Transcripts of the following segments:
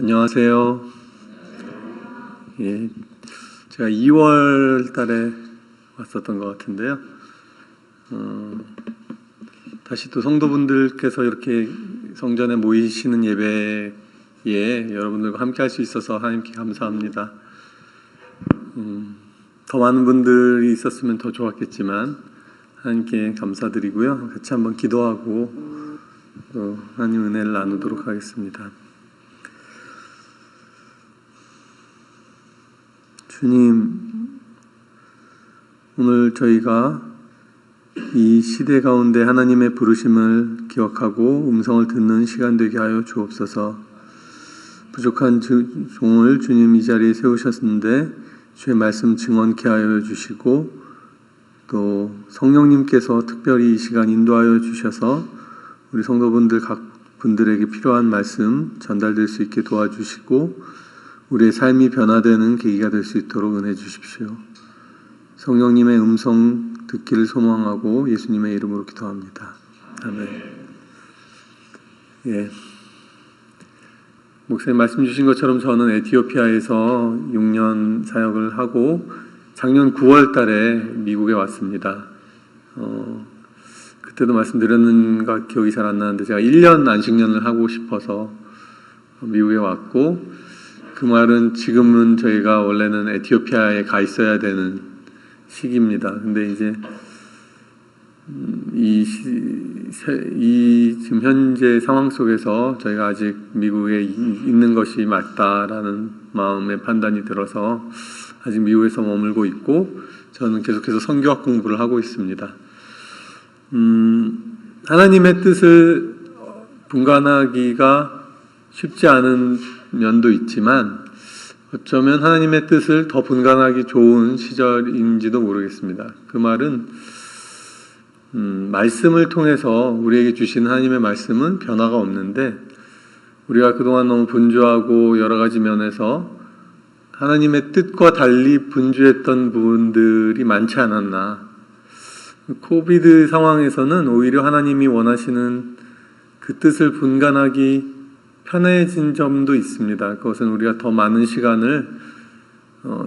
안녕하세요. 예, 제가 2월 달에 왔었던 것 같은데요. 다시 또 성도분들께서 이렇게 성전에 모이시는 예배에 여러분들과 함께 할 수 있어서 하나님께 감사합니다. 더 많은 분들이 있었으면 더 좋았겠지만 하나님께 감사드리고요. 같이 한번 기도하고 또 하나님 은혜를 나누도록 하겠습니다. 주님, 오늘 저희가 이 시대 가운데 하나님의 부르심을 기억하고 음성을 듣는 시간 되게 하여 주옵소서. 부족한 종을 주님 이 자리에 세우셨는데 주의 말씀 증언케 하여 주시고 또 성령님께서 특별히 이 시간 인도하여 주셔서 우리 성도분들 각 분들에게 필요한 말씀 전달될 수 있게 도와주시고 우리의 삶이 변화되는 계기가 될 수 있도록 은혜 주십시오. 성령님의 음성 듣기를 소망하고 예수님의 이름으로 기도합니다. 아멘. 예. 목사님 말씀 주신 것처럼 저는 에티오피아에서 6년 사역을 하고 작년 9월 달에 미국에 왔습니다. 그때도 말씀드렸는가 기억이 잘 안 나는데 제가 1년 안식년을 하고 싶어서 미국에 왔고 그 말은 지금은 저희가 원래는 에티오피아에 가 있어야 되는 시기입니다. 근데 이제 지금 현재 상황 속에서 저희가 아직 미국에 있는 것이 맞다라는 마음의 판단이 들어서 아직 미국에서 머물고 있고 저는 계속해서 선교학 공부를 하고 있습니다. 하나님의 뜻을 분간하기가 쉽지 않은 면도 있지만 어쩌면 하나님의 뜻을 더 분간하기 좋은 시절인지도 모르겠습니다. 그 말은 말씀을 통해서 우리에게 주신 하나님의 말씀은 변화가 없는데 우리가 그동안 너무 분주하고 여러 가지 면에서 하나님의 뜻과 달리 분주했던 부분들이 많지 않았나. 코비드 상황에서는 오히려 하나님이 원하시는 그 뜻을 분간하기 편해진 점도 있습니다. 그것은 우리가 더 많은 시간을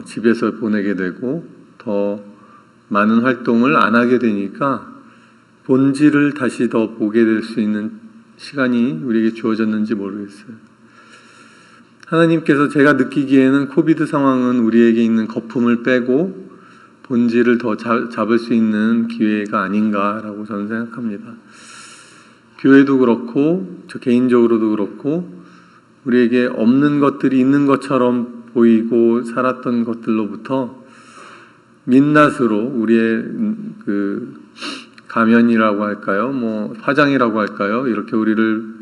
집에서 보내게 되고 더 많은 활동을 안 하게 되니까 본질을 다시 더 보게 될 수 있는 시간이 우리에게 주어졌는지 모르겠어요. 하나님께서 제가 느끼기에는 코비드 상황은 우리에게 있는 거품을 빼고 본질을 더 잡을 수 있는 기회가 아닌가라고 저는 생각합니다. 교회도 그렇고 저 개인적으로도 그렇고 우리에게 없는 것들이 있는 것처럼 보이고 살았던 것들로부터 민낯으로 우리의 그 가면이라고 할까요? 뭐 화장이라고 할까요? 이렇게 우리를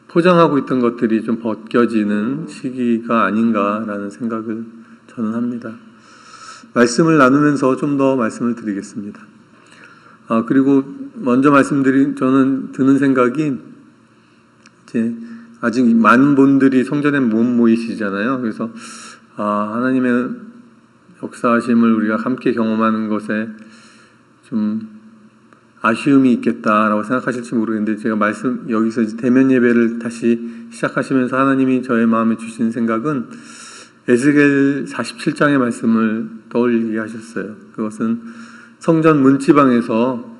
포장하고 있던 것들이 좀 벗겨지는 시기가 아닌가라는 생각을 저는 합니다. 말씀을 나누면서 좀 더 말씀을 드리겠습니다. 그리고 먼저 저는 드는 생각이 이제 아직 많은 분들이 성전에 못 모이시잖아요. 그래서 하나님의 역사하심을 우리가 함께 경험하는 것에 좀 아쉬움이 있겠다라고 생각하실지 모르겠는데 제가 여기서 이제 대면 예배를 다시 시작하시면서 하나님이 저의 마음에 주신 생각은 에스겔 47장의 말씀을 떠올리게 하셨어요. 그것은 성전 문지방에서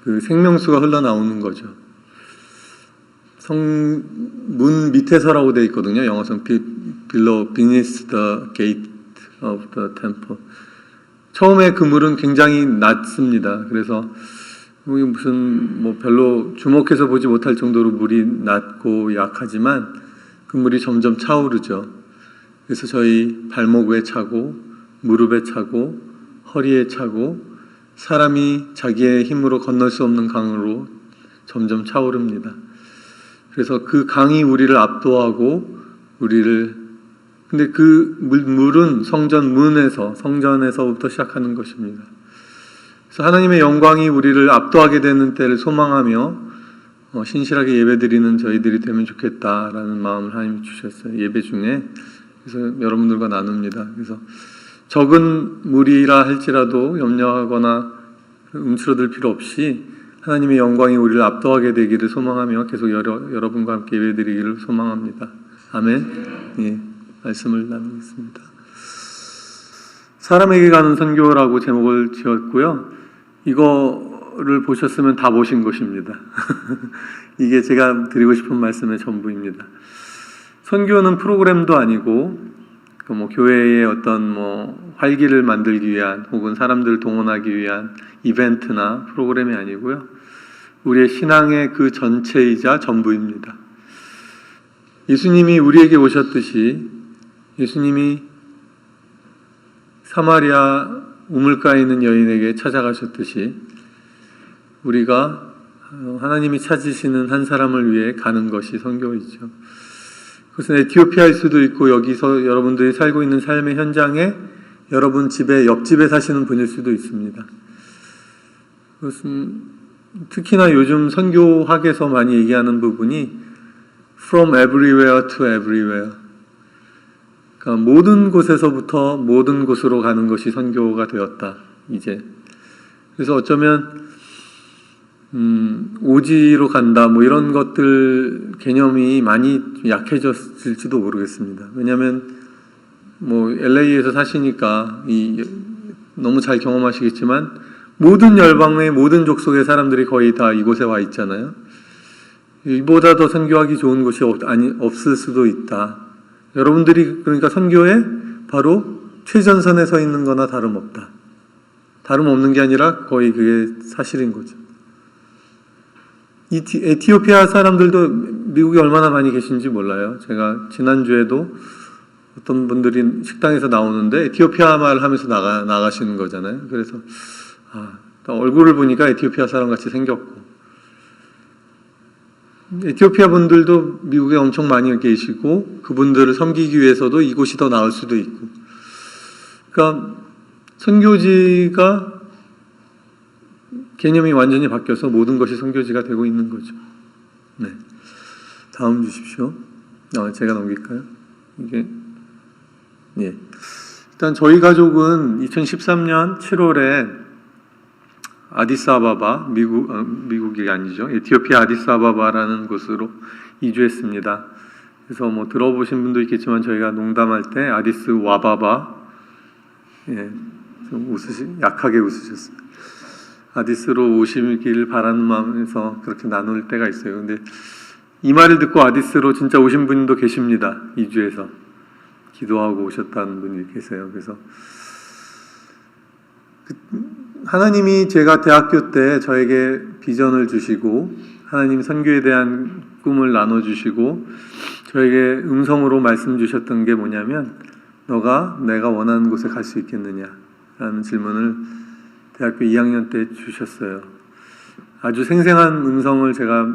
그 생명수가 흘러나오는 거죠. 문 밑에서라고 되어 있거든요. 영어선 beneath the gate of the temple. 처음에 그 물은 굉장히 낮습니다. 그래서 별로 주목해서 보지 못할 정도로 물이 낮고 약하지만 그 물이 점점 차오르죠. 그래서 저희 발목에 차고 무릎에 차고 허리에 차고 사람이 자기의 힘으로 건널 수 없는 강으로 점점 차오릅니다. 그래서 그 강이 우리를 압도하고 근데 그 물은 성전에서부터 시작하는 것입니다. 그래서 하나님의 영광이 우리를 압도하게 되는 때를 소망하며 신실하게 예배드리는 저희들이 되면 좋겠다라는 마음을 하나님이 주셨어요. 예배 중에. 그래서 여러분들과 나눕니다. 그래서 적은 무리라 할지라도 염려하거나 움츠러들 필요 없이 하나님의 영광이 우리를 압도하게 되기를 소망하며 계속 여러분과 함께 예배드리기를 소망합니다. 아멘. 예, 말씀을 나누겠습니다. 사람에게 가는 선교라고 제목을 지었고요. 이거를 보셨으면 다 보신 것입니다. 이게 제가 드리고 싶은 말씀의 전부입니다. 선교는 프로그램도 아니고 교회의 어떤 활기를 만들기 위한 혹은 사람들을 동원하기 위한 이벤트나 프로그램이 아니고요. 우리의 신앙의 그 전체이자 전부입니다. 예수님이 우리에게 오셨듯이 예수님이 사마리아 우물가에 있는 여인에게 찾아가셨듯이 우리가 하나님이 찾으시는 한 사람을 위해 가는 것이 선교이죠. 그것은 에티오피아일 수도 있고 여기서 여러분들이 살고 있는 삶의 현장에 여러분 집에 옆집에 사시는 분일 수도 있습니다. 그것은 특히나 요즘 선교학에서 많이 얘기하는 부분이 From everywhere to everywhere. 그러니까 모든 곳에서부터 모든 곳으로 가는 것이 선교가 되었다. 이제. 그래서 어쩌면 오지로 간다 이런 것들 개념이 많이 약해졌을지도 모르겠습니다. 왜냐하면 LA에서 사시니까 너무 잘 경험하시겠지만 모든 열방의 모든 족속의 사람들이 거의 다 이곳에 와 있잖아요. 이보다 더 선교하기 좋은 곳이 없을 수도 있다. 여러분들이 그러니까 선교에 바로 최전선에 서 있는 거나 다름없다. 다름없는 게 아니라 거의 그게 사실인 거죠. 에티오피아 사람들도 미국에 얼마나 많이 계신지 몰라요. 제가 지난주에도 어떤 분들이 식당에서 나오는데 에티오피아 말 하면서 나가시는 거잖아요. 그래서 얼굴을 보니까 에티오피아 사람 같이 생겼고, 에티오피아 분들도 미국에 엄청 많이 계시고 그분들을 섬기기 위해서도 이곳이 더 나을 수도 있고, 그러니까 선교지가 개념이 완전히 바뀌어서 모든 것이 선교지가 되고 있는 거죠. 네, 다음 주십시오. 제가 넘길까요? 일단 저희 가족은 2013년 7월에 아디스아바바, 미국이 아니죠. 에티오피아 아디스아바바라는 곳으로 이주했습니다. 그래서 들어보신 분도 있겠지만 저희가 농담할 때 아디스 와바바, 좀 약하게 웃으셨어요. 아디스로 오시길 바라는 마음에서 그렇게 나눌 때가 있어요. 근데 이 말을 듣고 아디스로 진짜 오신 분도 계십니다. 이주해서 기도하고 오셨다는 분이 계세요. 그래서 하나님이 제가 대학교 때 저에게 비전을 주시고 하나님 선교에 대한 꿈을 나눠주시고 저에게 음성으로 말씀 주셨던 게 뭐냐면, 너가 내가 원하는 곳에 갈 수 있겠느냐 라는 질문을 대학교 2학년 때 주셨어요. 아주 생생한 음성을 제가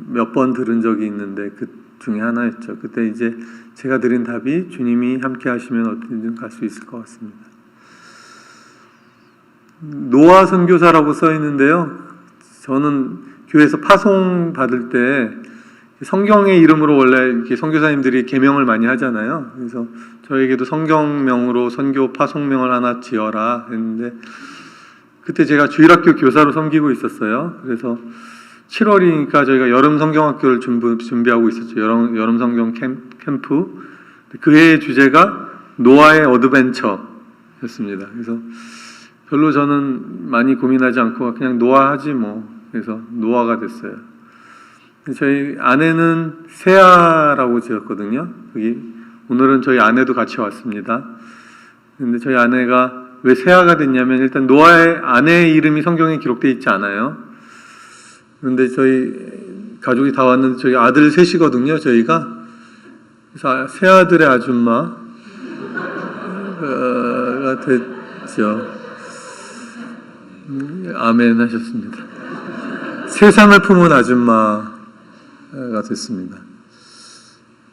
몇 번 들은 적이 있는데 그 중에 하나였죠. 그때 이제 제가 드린 답이 주님이 함께 하시면 어디든 갈 수 있을 것 같습니다. 노아 선교사라고 써 있는데요. 저는 교회에서 파송 받을 때 성경의 이름으로 원래 이렇게 선교사님들이 계명을 많이 하잖아요. 그래서 저에게도 성경명으로 선교 파송명을 하나 지어라 했는데, 그때 제가 주일학교 교사로 섬기고 있었어요. 그래서 7월이니까 저희가 여름 성경학교를 준비하고 있었죠. 여름 성경 캠프. 그 해의 주제가 노아의 어드벤처였습니다. 그래서 별로 저는 많이 고민하지 않고 그냥 노아 하지 그래서 노아가 됐어요. 저희 아내는 세아라고 지었거든요. 오늘은 저희 아내도 같이 왔습니다. 근데 저희 아내가 왜 세아가 됐냐면, 일단 노아의 아내의 이름이 성경에 기록되어 있지 않아요. 그런데 저희 가족이 다 왔는데 저희 아들 셋이거든요, 저희가. 그래서 새아들의 아줌마가 됐죠. 아멘 하셨습니다. 세상을 품은 아줌마가 됐습니다.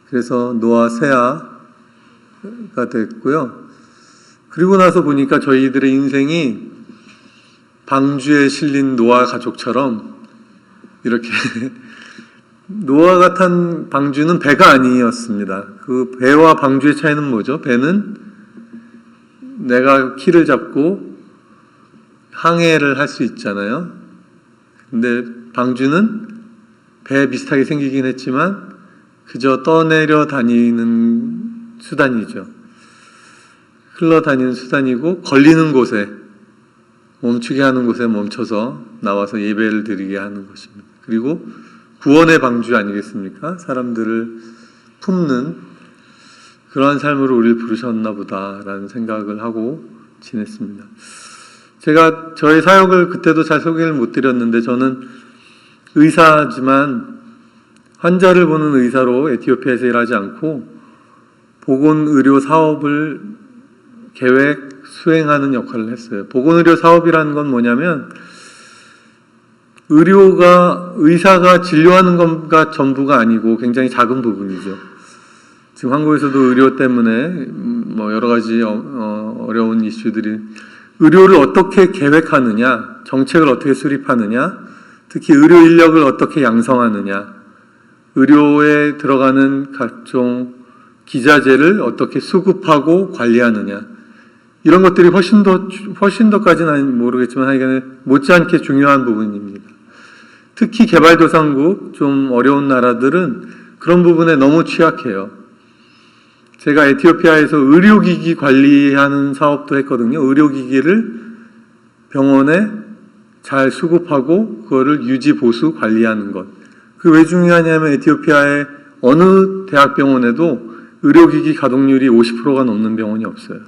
그래서 노아 세아가 됐고요. 그리고 나서 보니까 저희들의 인생이 방주에 실린 노아 가족처럼 이렇게 노아가 탄 방주는 배가 아니었습니다. 그 배와 방주의 차이는 뭐죠? 배는 내가 키를 잡고 항해를 할 수 있잖아요. 근데 방주는 배 비슷하게 생기긴 했지만 그저 떠내려 다니는 수단이죠. 흘러다니는 수단이고 걸리는 곳에, 멈추게 하는 곳에 멈춰서 나와서 예배를 드리게 하는 것입니다. 그리고 구원의 방주 아니겠습니까? 사람들을 품는 그러한 삶으로 우리를 부르셨나 보다라는 생각을 하고 지냈습니다. 제가 저의 사역을 그때도 잘 소개를 못 드렸는데, 저는 의사지만 환자를 보는 의사로 에티오피아에서 일하지 않고 보건의료 사업을 계획, 수행하는 역할을 했어요. 보건의료 사업이라는 건 뭐냐면 의사가 진료하는 것가 전부가 아니고 굉장히 작은 부분이죠. 지금 한국에서도 의료 때문에 뭐 여러 가지 어려운 이슈들이, 의료를 어떻게 계획하느냐, 정책을 어떻게 수립하느냐, 특히 의료 인력을 어떻게 양성하느냐, 의료에 들어가는 각종 기자재를 어떻게 수급하고 관리하느냐, 이런 것들이 훨씬 더까지는 모르겠지만 하여간에 못지않게 중요한 부분입니다. 특히 개발도상국, 좀 어려운 나라들은 그런 부분에 너무 취약해요. 제가 에티오피아에서 의료기기 관리하는 사업도 했거든요. 의료기기를 병원에 잘 수급하고 그거를 유지, 보수, 관리하는 것. 그게 왜 중요하냐면 에티오피아의 어느 대학병원에도 의료기기 가동률이 50%가 넘는 병원이 없어요.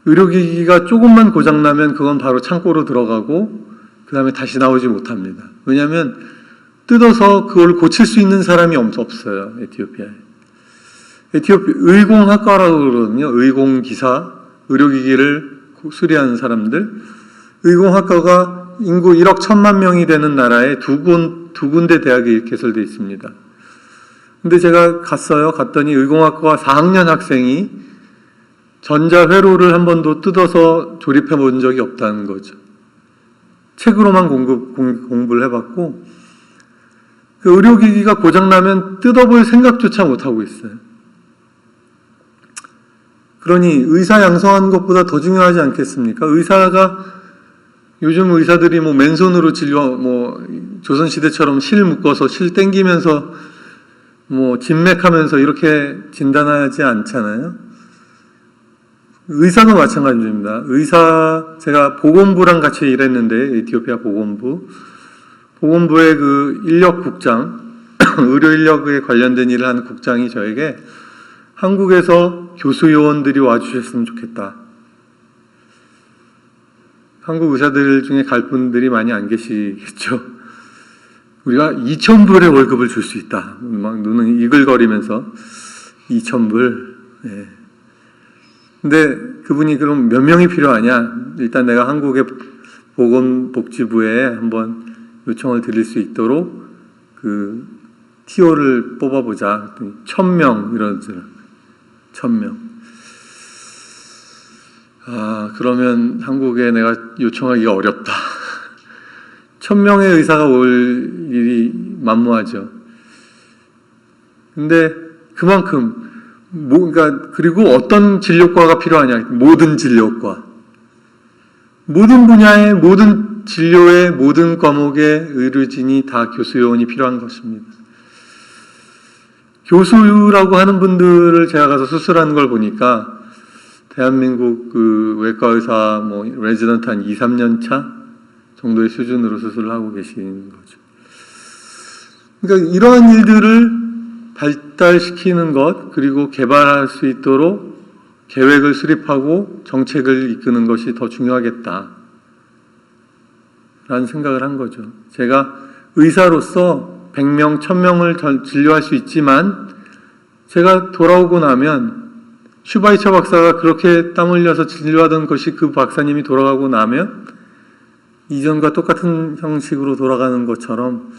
의료기기가 조금만 고장나면 그건 바로 창고로 들어가고 그 다음에 다시 나오지 못합니다. 왜냐하면 뜯어서 그걸 고칠 수 있는 사람이 없어요. 에티오피아에. 의공학과라고 그러거든요. 의공기사, 의료기기를 수리하는 사람들. 의공학과가 인구 1억 1천만 명이 되는 나라에 두 군데 대학이 개설되어 있습니다. 근데 제가 갔더니 의공학과 4학년 학생이 전자회로를 한 번도 뜯어서 조립해 본 적이 없다는 거죠. 책으로만 공부를 해봤고, 그 의료기기가 고장나면 뜯어볼 생각조차 못하고 있어요. 그러니 의사 양성하는 것보다 더 중요하지 않겠습니까? 요즘 의사들이 맨손으로 조선시대처럼 실 묶어서 실 땡기면서 진맥하면서 이렇게 진단하지 않잖아요. 의사도 마찬가지입니다. 제가 보건부랑 같이 일했는데, 에티오피아 보건부의 그 인력국장, 의료 인력에 관련된 일을 하는 국장이 저에게 한국에서 교수 요원들이 와주셨으면 좋겠다. 한국 의사들 중에 갈 분들이 많이 안 계시겠죠. 우리가 2,000불의 월급을 줄 수 있다. 막 눈은 이글거리면서 2,000불. 예. 근데 그분이 그럼 몇 명이 필요하냐? 일단 내가 한국의 보건복지부에 한번 요청을 드릴 수 있도록 그 TO를 뽑아보자. 1,000명 이러죠. 1,000명. 그러면 한국에 내가 요청하기가 어렵다. 1,000명의 의사가 올 일이 만무하죠. 근데 그만큼 그리고 어떤 진료과가 필요하냐? 모든 진료과. 모든 분야의 모든 진료의 모든 과목의 의료진이 다 교수 요원이 필요한 것입니다. 교수라고 하는 분들을 제가 가서 수술하는 걸 보니까 대한민국 그 외과 의사 레지던트 한 2, 3년 차 정도의 수준으로 수술을 하고 계시는 거죠. 그러니까 이러한 일들을 발달시키는 것, 그리고 개발할 수 있도록 계획을 수립하고 정책을 이끄는 것이 더 중요하겠다 라는 생각을 한 거죠. 제가 의사로서 100명, 1000명을 진료할 수 있지만 제가 돌아오고 나면 슈바이처 박사가 그렇게 땀 흘려서 진료하던 것이 그 박사님이 돌아가고 나면 이전과 똑같은 형식으로 돌아가는 것처럼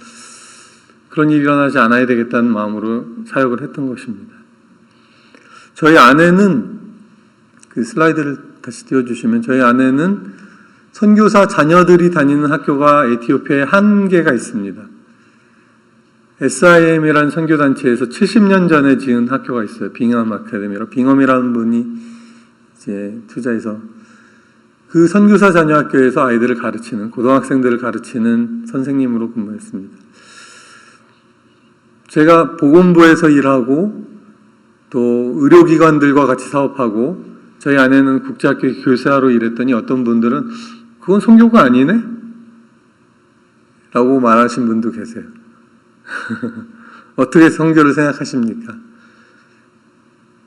그런 일이 일어나지 않아야 되겠다는 마음으로 사역을 했던 것입니다. 저희 아내는, 그 슬라이드를 다시 띄워주시면, 저희 아내는 선교사 자녀들이 다니는 학교가 에티오피아에 한 개가 있습니다. SIM이라는 선교단체에서 70년 전에 지은 학교가 있어요. 빙엄 아카데미로. 빙엄이라는 분이 이제 투자해서. 그 선교사 자녀학교에서 아이들을 가르치는, 고등학생들을 가르치는 선생님으로 근무했습니다. 제가 보건부에서 일하고 또 의료기관들과 같이 사업하고 저희 아내는 국제학교 교사로 일했더니 어떤 분들은 그건 선교가 아니네? 라고 말하신 분도 계세요. 어떻게 선교를 생각하십니까?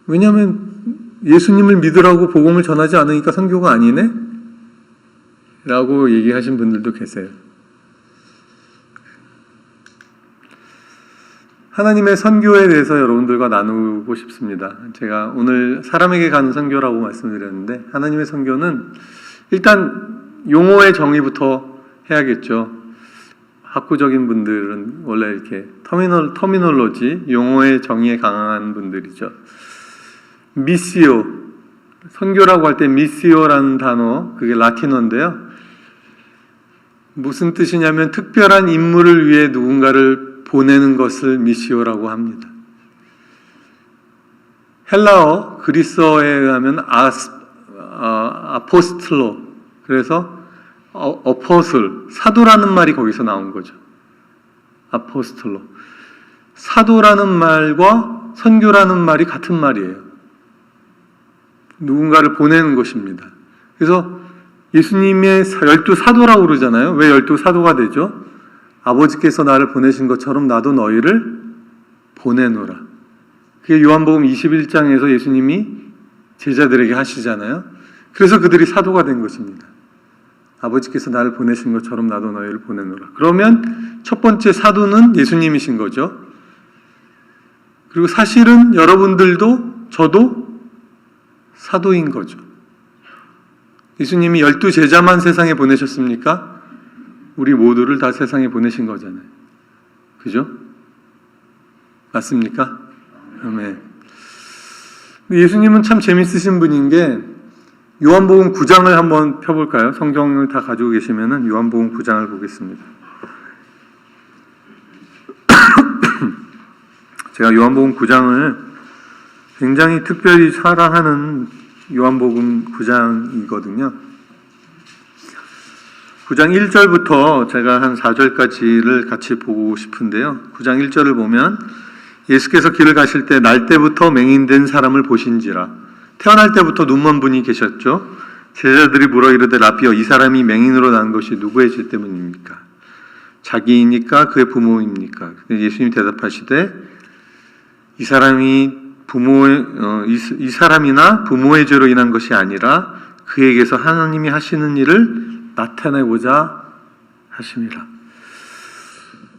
왜냐하면 예수님을 믿으라고 복음을 전하지 않으니까 선교가 아니네? 라고 얘기하신 분들도 계세요. 하나님의 선교에 대해서 여러분들과 나누고 싶습니다. 제가 오늘 사람에게 가는 선교라고 말씀드렸는데 하나님의 선교는 일단 용어의 정의부터 해야겠죠. 학구적인 분들은 원래 이렇게 터미놀로지, 용어의 정의에 강한 분들이죠. 미시오, 선교라고 할 때 미시오라는 단어, 그게 라틴어인데요. 무슨 뜻이냐면 특별한 임무를 위해 누군가를 보내는 것을 미시오라고 합니다. 헬라어, 그리스어에 의하면 아포스틀로, 그래서 어퍼슬, 사도라는 말이 거기서 나온 거죠. 아포스틀로. 사도라는 말과 선교라는 말이 같은 말이에요. 누군가를 보내는 것입니다. 그래서 예수님의 12사도라고 그러잖아요. 왜 12사도가 되죠? 아버지께서 나를 보내신 것처럼 나도 너희를 보내노라. 그게 요한복음 21장에서 예수님이 제자들에게 하시잖아요. 그래서 그들이 사도가 된 것입니다. 아버지께서 나를 보내신 것처럼 나도 너희를 보내노라. 그러면 첫 번째 사도는 예수님이신 거죠. 그리고 사실은 여러분들도 저도 사도인 거죠. 예수님이 12제자만 세상에 보내셨습니까? 우리 모두를 다 세상에 보내신 거잖아요. 그죠? 맞습니까? 아멘. 예수님은 참 재밌으신 분인 게 요한복음 9장을 한번 펴볼까요? 성경을 다 가지고 계시면은 요한복음 9장을 보겠습니다. 제가 요한복음 9장을 굉장히 특별히 사랑하는 요한복음 9장이거든요. 9장 1절부터 제가 한 4절까지를 같이 보고 싶은데요. 9장 1절을 보면 예수께서 길을 가실 때 날 때부터 맹인된 사람을 보신지라. 태어날 때부터 눈먼 분이 계셨죠. 제자들이 물어 이르되 라비어, 이 사람이 맹인으로 난 것이 누구의 죄 때문입니까? 자기입니까? 그의 부모입니까? 예수님이 대답하시되 이 사람이나 부모의 죄로 인한 것이 아니라 그에게서 하나님이 하시는 일을 나타내고자 하심이라.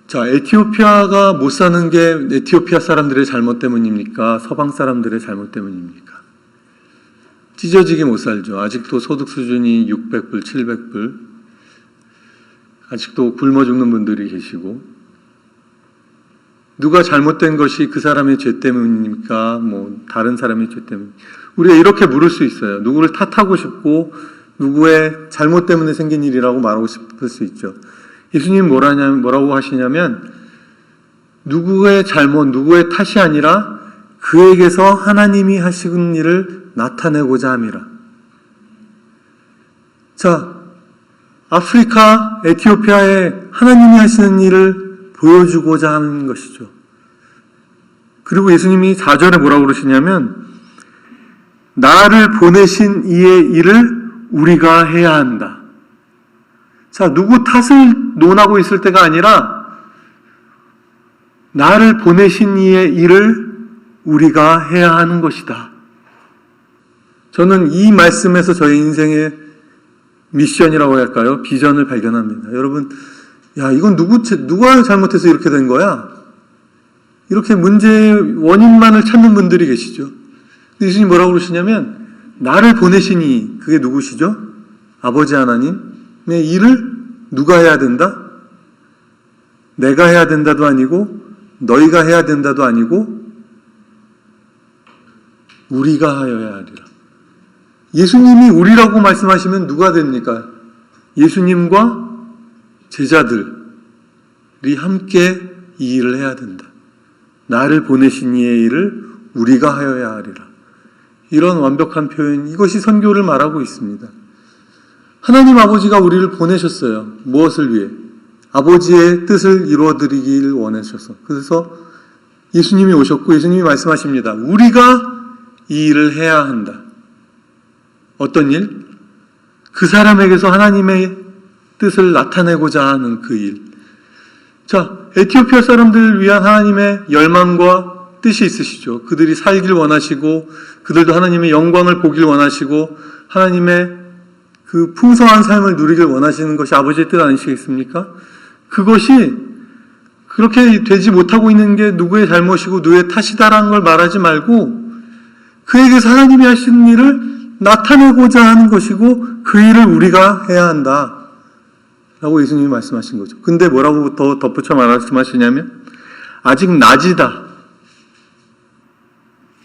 자, 에티오피아가 못 사는 게 에티오피아 사람들의 잘못 때문입니까? 서방 사람들의 잘못 때문입니까? 찢어지게 못 살죠. 아직도 소득 수준이 600불, 700불. 아직도 굶어 죽는 분들이 계시고. 누가 잘못된 것이 그 사람의 죄 때문입니까? 뭐 다른 사람의 죄 때문. 우리가 이렇게 물을 수 있어요. 누구를 탓하고 싶고 누구의 잘못 때문에 생긴 일이라고 말하고 싶을 수 있죠. 예수님 뭐라고 하시냐면 누구의 잘못, 누구의 탓이 아니라 그에게서 하나님이 하시는 일을 나타내고자 함이라. 자, 아프리카, 에티오피아에 하나님이 하시는 일을 보여주고자 하는 것이죠. 그리고 예수님이 4절에 뭐라고 그러시냐면 나를 보내신 이의 일을 우리가 해야 한다. 자, 누구 탓을 논하고 있을 때가 아니라 나를 보내신 이의 일을 우리가 해야 하는 것이다. 저는 이 말씀에서 저희 인생의 미션이라고 할까요? 비전을 발견합니다. 여러분, 야, 이건 누가 잘못해서 이렇게 된 거야? 이렇게 문제의 원인만을 찾는 분들이 계시죠. 예수님이 뭐라고 그러시냐면 나를 보내시니, 그게 누구시죠? 아버지 하나님의 일을 누가 해야 된다? 내가 해야 된다도 아니고 너희가 해야 된다도 아니고 우리가 하여야 하리라. 예수님이 우리라고 말씀하시면 누가 됩니까? 예수님과 제자들이 함께 이 일을 해야 된다. 나를 보내신 이의 일을 우리가 하여야 하리라. 이런 완벽한 표현, 이것이 선교를 말하고 있습니다. 하나님 아버지가 우리를 보내셨어요. 무엇을 위해? 아버지의 뜻을 이루어드리길 원하셔서. 그래서 예수님이 오셨고 예수님이 말씀하십니다. 우리가 이 일을 해야 한다. 어떤 일? 그 사람에게서 하나님의 뜻을 나타내고자 하는 그 일. 자, 에티오피아 사람들을 위한 하나님의 열망과 뜻이 있으시죠. 그들이 살길 원하시고 그들도 하나님의 영광을 보길 원하시고 하나님의 그 풍성한 삶을 누리길 원하시는 것이 아버지의 뜻 아니시겠습니까? 그것이 그렇게 되지 못하고 있는 게 누구의 잘못이고 누구의 탓이다라는 걸 말하지 말고 그에게서 하나님이 하시는 일을 나타내고자 하는 것이고 그 일을 우리가 해야 한다 라고 예수님이 말씀하신 거죠. 근데 뭐라고 더 덧붙여 말씀하시냐면 아직 낮이다.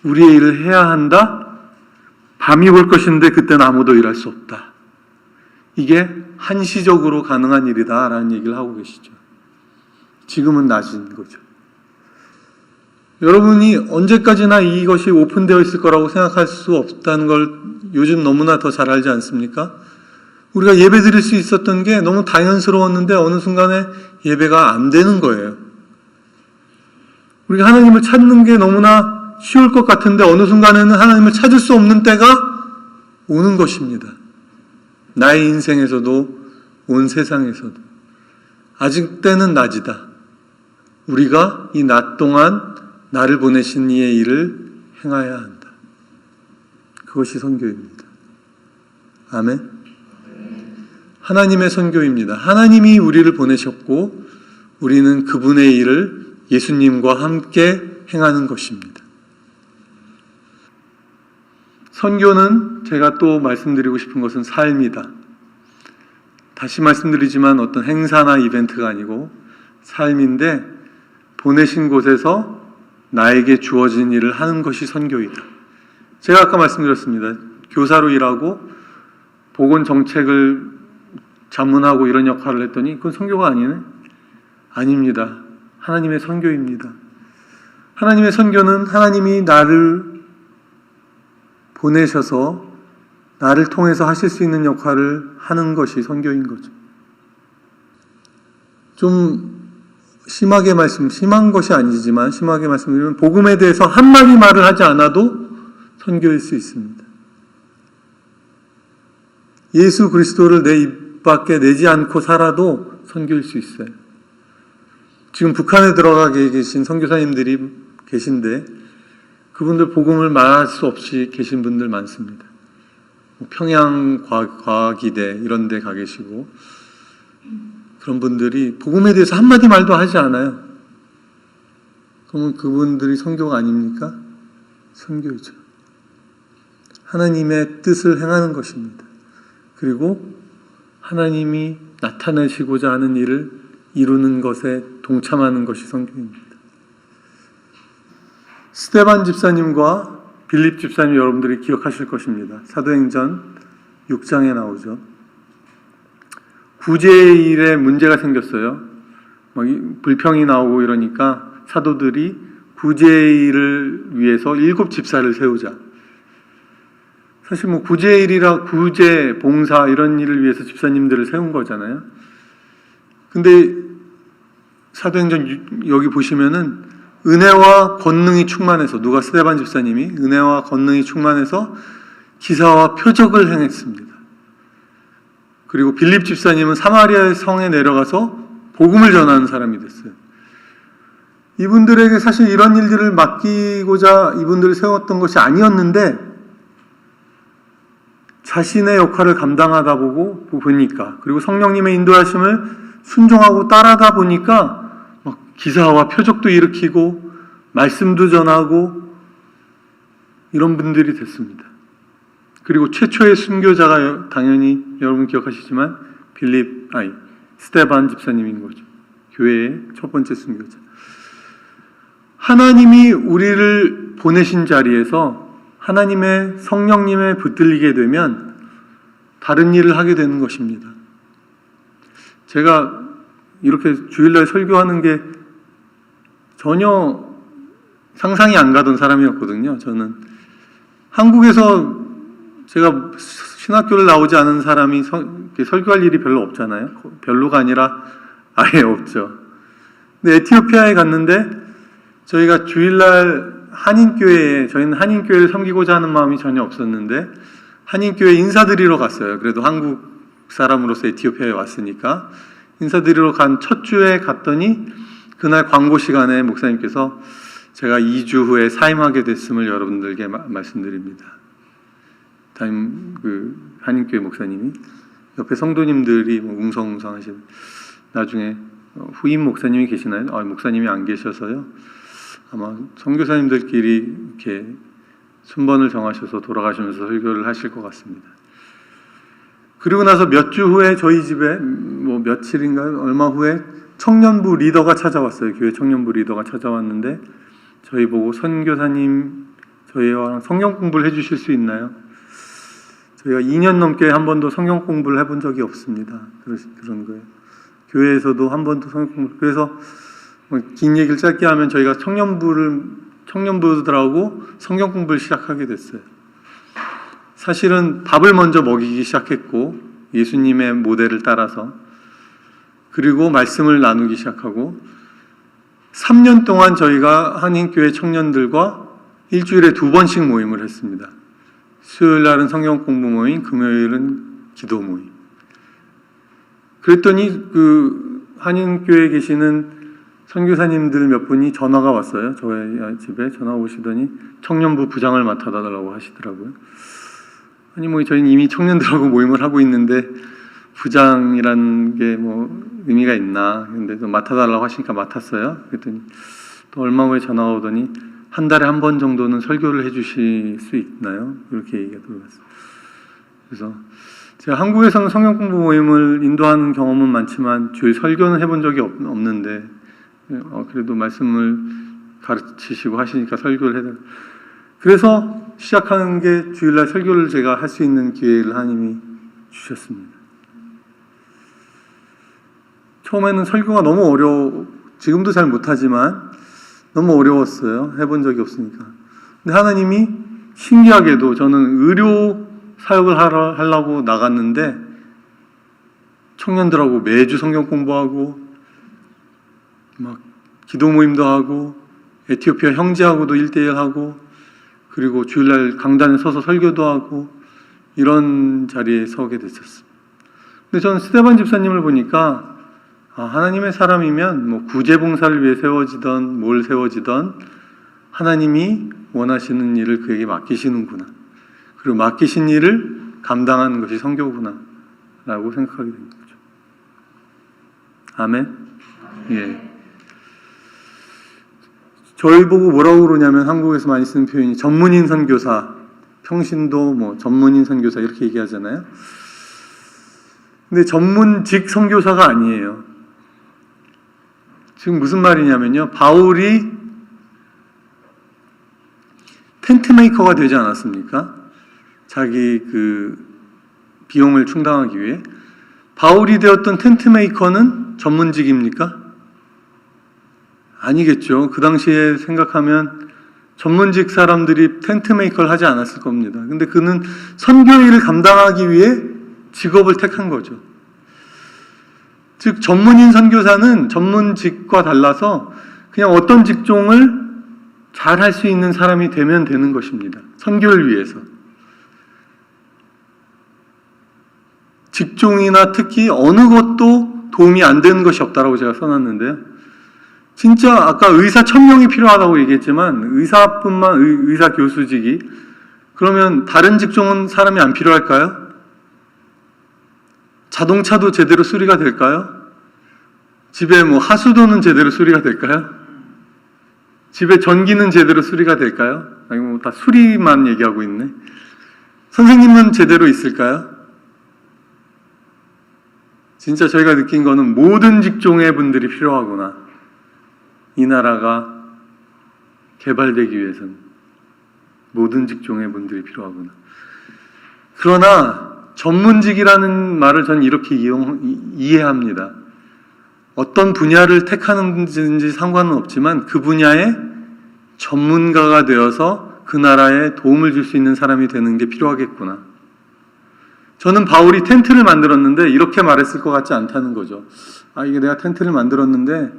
우리의 일을 해야 한다. 밤이 올 것인데 그때는 아무도 일할 수 없다. 이게 한시적으로 가능한 일이다 라는 얘기를 하고 계시죠. 지금은 낮인 거죠. 여러분이 언제까지나 이것이 오픈되어 있을 거라고 생각할 수 없다는 걸 요즘 너무나 더 잘 알지 않습니까? 우리가 예배 드릴 수 있었던 게 너무 당연스러웠는데 어느 순간에 예배가 안 되는 거예요. 우리가 하나님을 찾는 게 너무나 쉬울 것 같은데 어느 순간에는 하나님을 찾을 수 없는 때가 오는 것입니다. 나의 인생에서도 온 세상에서도. 아직 때는 낮이다. 우리가 이 낮 동안 나를 보내신 이의 일을 행해야 한다. 그것이 선교입니다. 아멘. 하나님의 선교입니다. 하나님이 우리를 보내셨고 우리는 그분의 일을 예수님과 함께 행하는 것입니다. 선교는 제가 또 말씀드리고 싶은 것은 삶이다. 다시 말씀드리지만 어떤 행사나 이벤트가 아니고 삶인데 보내신 곳에서 나에게 주어진 일을 하는 것이 선교이다. 제가 아까 말씀드렸습니다. 교사로 일하고 보건 정책을 자문하고 이런 역할을 했더니 그건 선교가 아니네? 아닙니다. 하나님의 선교입니다. 하나님의 선교는 하나님이 나를 보내셔서 나를 통해서 하실 수 있는 역할을 하는 것이 선교인 거죠. 좀 심한 것이 아니지만 심하게 말씀드리면 복음에 대해서 한마디 말을 하지 않아도 선교일 수 있습니다. 예수 그리스도를 내 입 밖에 내지 않고 살아도 선교일 수 있어요. 지금 북한에 들어가 계신 선교사님들이 계신데 그분들 복음을 말할 수 없이 계신 분들 많습니다. 평양 과기대 이런 데 가 계시고 그런 분들이 복음에 대해서 한마디 말도 하지 않아요. 그러면 그분들이 선교가 아닙니까? 선교이죠. 하나님의 뜻을 행하는 것입니다. 그리고 하나님이 나타내시고자 하는 일을 이루는 것에 동참하는 것이 선교입니다. 스데반 집사님과 빌립 집사님 여러분들이 기억하실 것입니다. 사도행전 6장에 나오죠. 구제의 일에 문제가 생겼어요. 불평이 나오고 이러니까 사도들이 구제의 일을 위해서 7 집사를 세우자. 사실 구제의 일이라 구제, 봉사 이런 일을 위해서 집사님들을 세운 거잖아요. 근데 사도행전 여기 보시면은 은혜와 권능이 충만해서 누가 스데반 집사님이 은혜와 권능이 충만해서 기사와 표적을 행했습니다. 그리고 빌립 집사님은 사마리아의 성에 내려가서 복음을 전하는 사람이 됐어요. 이분들에게 사실 이런 일들을 맡기고자 이분들을 세웠던 것이 아니었는데 자신의 역할을 감당하다 보니까 그리고 성령님의 인도하심을 순종하고 따라다 보니까 막 기사와 표적도 일으키고 말씀도 전하고 이런 분들이 됐습니다. 그리고 최초의 순교자가 당연히 여러분 기억하시지만 스데반 집사님인 거죠. 교회의 첫 번째 순교자. 하나님이 우리를 보내신 자리에서 하나님의 성령님에 붙들리게 되면 다른 일을 하게 되는 것입니다. 제가 이렇게 주일날 설교하는 게 전혀 상상이 안 가던 사람이었거든요. 저는 한국에서 제가 신학교를 나오지 않은 사람이 설교할 일이 별로 없잖아요. 별로가 아니라 아예 없죠. 근데 에티오피아에 갔는데 저희가 주일날 한인교회에, 저희는 한인교회를 섬기고자 하는 마음이 전혀 없었는데 한인교회 인사드리러 갔어요. 그래도 한국 사람으로서 에티오피아에 왔으니까 인사드리러 간 첫 주에 갔더니 그날 광고 시간에 목사님께서 제가 2주 후에 사임하게 됐음을 여러분들께 말씀드립니다. 한인교회 목사님이 옆에 성도님들이 웅성웅성 하시는, 나중에 후임 목사님이 계시나요? 목사님이 안 계셔서요. 아마 선교사님들끼리 이렇게 순번을 정하셔서 돌아가시면서 설교를 하실 것 같습니다. 그리고 나서 몇 주 후에 저희 집에 며칠인가요? 얼마 후에 청년부 리더가 찾아왔어요. 교회 청년부 리더가 찾아왔는데 저희 보고 선교사님 저희와 성경 공부를 해주실 수 있나요? 저희가 2년 넘게 한 번도 성경 공부를 해본 적이 없습니다. 그런 거예요. 교회에서도 한 번도 성경 공부를. 그래서 긴 얘기를 짧게 하면 저희가 청년부들하고 성경 공부를 시작하게 됐어요. 사실은 밥을 먼저 먹이기 시작했고 예수님의 모델을 따라서, 그리고 말씀을 나누기 시작하고 3년 동안 저희가 한인교회 청년들과 일주일에 2번씩 모임을 했습니다. 수요일 날은 성경 공부 모임, 금요일은 기도 모임. 그랬더니 그 한인교회에 계시는 선교사님들 몇 분이 전화가 왔어요. 저희 집에 전화 오시더니 청년부 부장을 맡아달라고 하시더라고요. 아니 저희는 이미 청년들하고 모임을 하고 있는데 부장이라는 게 의미가 있나. 근데 또 맡아달라고 하시니까 맡았어요. 그랬더니 또 얼마 후에 전화가 오더니 한 달에 한 번 정도는 설교를 해주실 수 있나요? 이렇게 얘기가 들어왔어요. 그래서 제가 한국에서는 성경 공부 모임을 인도하는 경험은 많지만 주일 설교는 해본 적이 없는데 그래도 말씀을 가르치시고 하시니까 설교를 해달라고. 그래서 시작하는 게 주일날 설교를 제가 할 수 있는 기회를 하나님이 주셨습니다. 처음에는 설교가 너무 지금도 잘 못하지만 너무 어려웠어요. 해본 적이 없으니까. 근데 하나님이 신기하게도 저는 의료 사역을 하려고 나갔는데 청년들하고 매주 성경 공부하고 막 기도 모임도 하고 에티오피아 형제하고도 1대1 하고 그리고 주일날 강단에 서서 설교도 하고 이런 자리에 서게 됐었어요. 근데 저는 스테반 집사님을 보니까 하나님의 사람이면 구제봉사를 위해 세워지던 뭘 세워지던 하나님이 원하시는 일을 그에게 맡기시는구나. 그리고 맡기신 일을 감당하는 것이 선교구나 라고 생각하게 된 거죠. 아멘? 예. 저희 보고 뭐라고 그러냐면 한국에서 많이 쓰는 표현이 전문인 선교사, 평신도 전문인 선교사 이렇게 얘기하잖아요. 근데 전문직 선교사가 아니에요. 지금 무슨 말이냐면요. 바울이 텐트 메이커가 되지 않았습니까? 자기 비용을 충당하기 위해. 바울이 되었던 텐트 메이커는 전문직입니까? 아니겠죠. 그 당시에 생각하면 전문직 사람들이 텐트 메이커를 하지 않았을 겁니다. 근데 그는 선교일을 감당하기 위해 직업을 택한 거죠. 즉 전문인 선교사는 전문직과 달라서 그냥 어떤 직종을 잘 할 수 있는 사람이 되면 되는 것입니다. 선교를 위해서. 직종이나 특히 어느 것도 도움이 안 되는 것이 없다라고 제가 써놨는데요. 진짜 아까 의사 1000명이 필요하다고 얘기했지만 의사 교수직이 그러면 다른 직종은 사람이 안 필요할까요? 자동차도 제대로 수리가 될까요? 집에 하수도는 제대로 수리가 될까요? 집에 전기는 제대로 수리가 될까요? 아니 다 수리만 얘기하고 있네. 선생님은 제대로 있을까요? 진짜 저희가 느낀 거는 모든 직종의 분들이 필요하구나. 이 나라가 개발되기 위해서는 모든 직종의 분들이 필요하구나. 그러나 전문직이라는 말을 전 이렇게 이해합니다. 어떤 분야를 택하는지 상관은 없지만 그 분야의 전문가가 되어서 그 나라에 도움을 줄 수 있는 사람이 되는 게 필요하겠구나. 저는 바울이 텐트를 만들었는데 이렇게 말했을 것 같지 않다는 거죠. 이게 내가 텐트를 만들었는데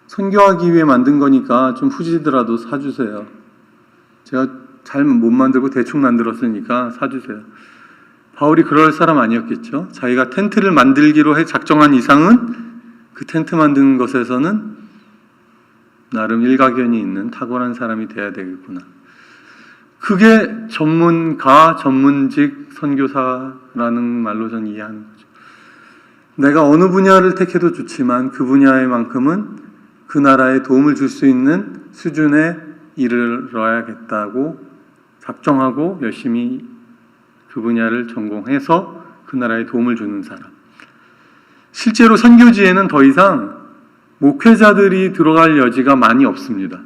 선교하기 위해 만든 거니까 좀 후지더라도 사주세요. 제가 잘 못 만들고 대충 만들었으니까 사주세요. 바울이 그럴 사람 아니었겠죠. 자기가 텐트를 만들기로 작정한 이상은 그 텐트 만드는 것에서는 나름 일가견이 있는 탁월한 사람이 돼야 되겠구나. 그게 전문가, 전문직 선교사라는 말로 저는 이해하는 거죠. 내가 어느 분야를 택해도 좋지만 그 분야의 만큼은 그 나라에 도움을 줄 수 있는 수준에 이르러야겠다고 작정하고 열심히 그 분야를 전공해서 그 나라에 도움을 주는 사람. 실제로 선교지에는 더 이상 목회자들이 들어갈 여지가 많이 없습니다.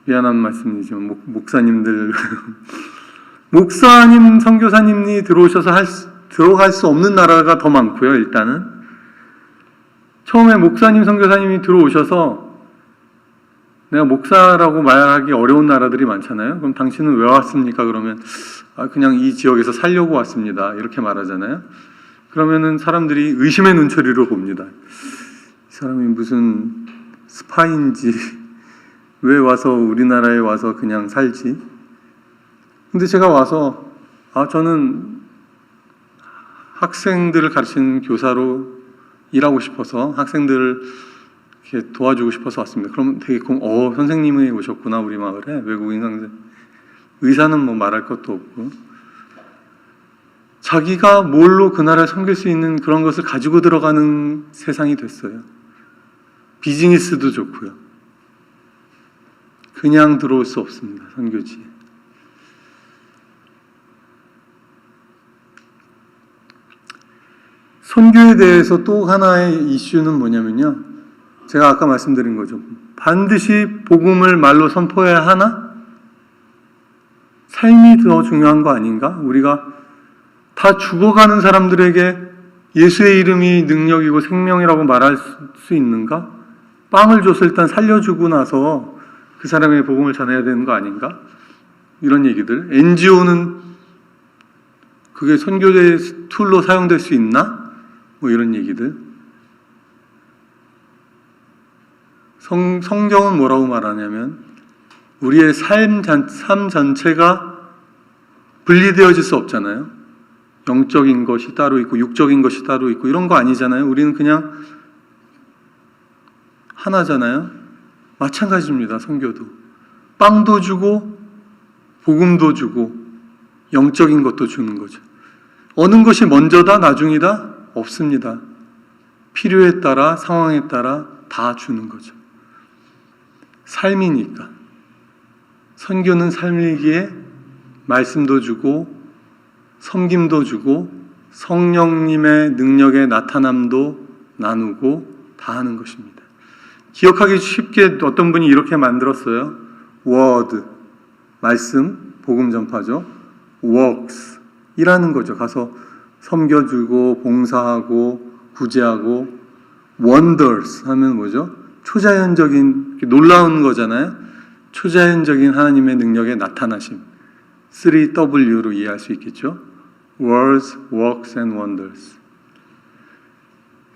미안한 말씀이지만 목사님들 목사님, 선교사님이 들어오셔서 들어갈 수 없는 나라가 더 많고요. 일단은 처음에 목사님, 선교사님이 들어오셔서 내가 목사라고 말하기 어려운 나라들이 많잖아요. 그럼 당신은 왜 왔습니까? 그러면 그냥 이 지역에서 살려고 왔습니다. 이렇게 말하잖아요. 그러면은 사람들이 의심의 눈초리로 봅니다. 이 사람이 무슨 스파인지 왜 와서 우리나라에 와서 그냥 살지? 근데 제가 와서 저는 학생들을 가르치는 교사로 일하고 싶어서 학생들을 이렇게 도와주고 싶어서 왔습니다. 그럼 되게 선생님이 오셨구나 우리 마을에. 외국인 선생. 의사는 뭐 말할 것도 없고 자기가 뭘로 그 나라를 섬길 수 있는 그런 것을 가지고 들어가는 세상이 됐어요. 비즈니스도 좋고요. 그냥 들어올 수 없습니다. 선교지에. 선교에 대해서 또 하나의 이슈는 뭐냐면요. 제가 아까 말씀드린 거죠. 반드시 복음을 말로 선포해야 하나? 삶이 더 중요한 거 아닌가? 우리가 다 죽어가는 사람들에게 예수의 이름이 능력이고 생명이라고 말할 수 있는가? 빵을 줘서 일단 살려주고 나서 그 사람의 복음을 전해야 되는 거 아닌가? 이런 얘기들. NGO는 그게 선교의 툴로 사용될 수 있나? 뭐 이런 얘기들. 성경은 뭐라고 말하냐면 우리의 삶 전체가 분리되어질 수 없잖아요. 영적인 것이 따로 있고 육적인 것이 따로 있고 이런 거 아니잖아요. 우리는 그냥 하나잖아요. 마찬가지입니다. 선교도. 빵도 주고 복음도 주고 영적인 것도 주는 거죠. 어느 것이 먼저다 나중이다? 없습니다. 필요에 따라 상황에 따라 다 주는 거죠. 삶이니까. 선교는 삶이기에 말씀도 주고 섬김도 주고 성령님의 능력의 나타남도 나누고 다 하는 것입니다. 기억하기 쉽게 어떤 분이 이렇게 만들었어요. word, 말씀, 복음 전파죠. works, 일하는 거죠. 가서 섬겨주고 봉사하고 구제하고 wonders 하면 뭐죠? 초자연적인 놀라운 거잖아요. 초자연적인 하나님의 능력의 나타나심. 3W로 이해할 수 있겠죠. Words, Works and Wonders.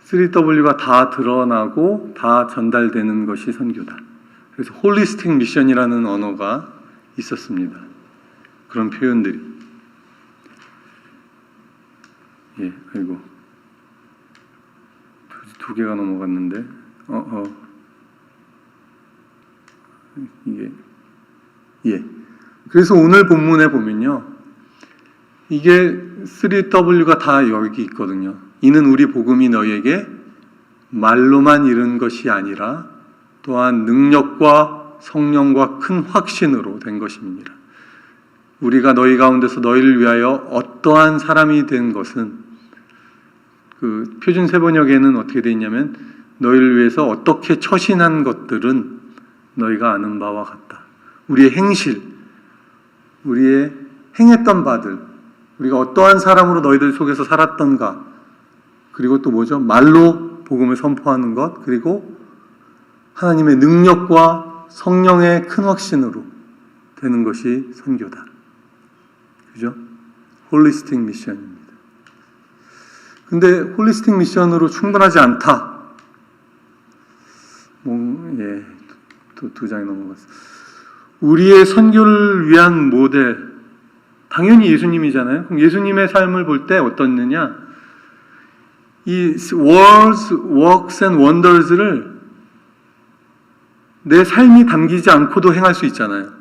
3W가 다 드러나고 다 전달되는 것이 선교다. 그래서 홀리스틱 미션이라는 언어가 있었습니다. 그런 표현들이. 아이고. 두 개가 넘어갔는데. 그래서 오늘 본문에 보면요. 이게 3W가 다 여기 있거든요. 이는 우리 복음이 너희에게 말로만 이른 것이 아니라 또한 능력과 성령과 큰 확신으로 된 것입니다. 우리가 너희 가운데서 너희를 위하여 어떠한 사람이 된 것은 그 표준 세번역에는 어떻게 되어 있냐면 너희를 위해서 어떻게 처신한 것들은 너희가 아는 바와 같다. 우리의 행실, 우리의 행했던 바들, 우리가 어떠한 사람으로 너희들 속에서 살았던가, 그리고 또 뭐죠? 말로 복음을 선포하는 것, 그리고 하나님의 능력과 성령의 큰 확신으로 되는 것이 선교다. 그죠? 홀리스틱 미션입니다. 근데 홀리스틱 미션으로 충분하지 않다. 두 장이 넘어갔어. 우리의 선교를 위한 모델, 당연히 예수님이잖아요. 그럼 예수님의 삶을 볼 때 어떻느냐? 이 words, works and wonders를 내 삶이 담기지 않고도 행할 수 있잖아요.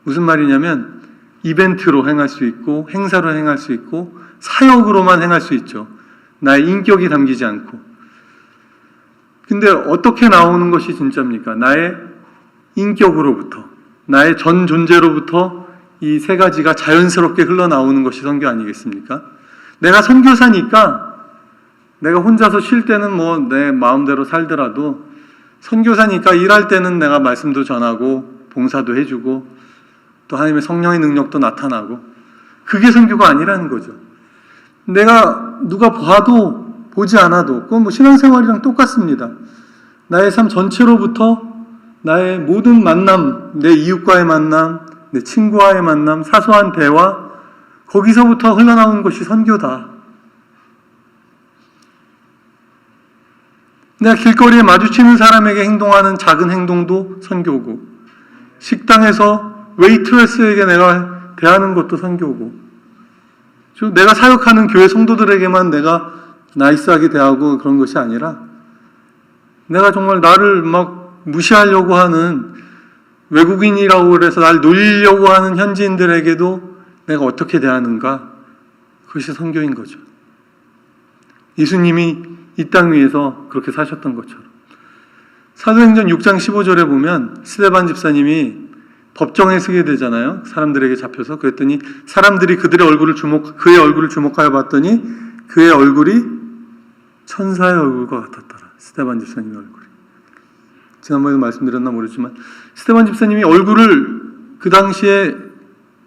무슨 말이냐면 이벤트로 행할 수 있고 행사로 행할 수 있고 사역으로만 행할 수 있죠. 나의 인격이 담기지 않고. 근데 어떻게 나오는 것이 진짜입니까? 나의 인격으로부터, 나의 전 존재로부터 이 세 가지가 자연스럽게 흘러나오는 것이 선교 아니겠습니까? 내가 선교사니까 내가 혼자서 쉴 때는 뭐 내 마음대로 살더라도 선교사니까 일할 때는 내가 말씀도 전하고 봉사도 해주고 또 하나님의 성령의 능력도 나타나고 그게 선교가 아니라는 거죠. 내가 누가 봐도 보지 않아도 그건 뭐 신앙생활이랑 똑같습니다. 나의 삶 전체로부터 나의 모든 만남, 내 이웃과의 만남, 내 친구와의 만남, 사소한 대화 거기서부터 흘러나오는 것이 선교다. 내가 길거리에 마주치는 사람에게 행동하는 작은 행동도 선교고 식당에서 웨이트레스에게 내가 대하는 것도 선교고 내가 사역하는 교회 성도들에게만 내가 나이스하게 대하고 그런 것이 아니라 내가 정말 나를 막 무시하려고 하는 외국인이라고 그래서 날 놀리려고 하는 현지인들에게도 내가 어떻게 대하는가 그것이 선교인 거죠. 예수님이 이 땅 위에서 그렇게 사셨던 것처럼 사도행전 6장 15절에 보면 스데반 집사님이 법정에 서게 되잖아요. 사람들에게 잡혀서. 그랬더니 사람들이 그의 얼굴을 주목하여 봤더니 그의 얼굴이 천사의 얼굴과 같았더라. 스데반 집사님의 얼굴이. 지난번에도 말씀드렸나 모르지만 스데반 집사님이 얼굴을 그 당시에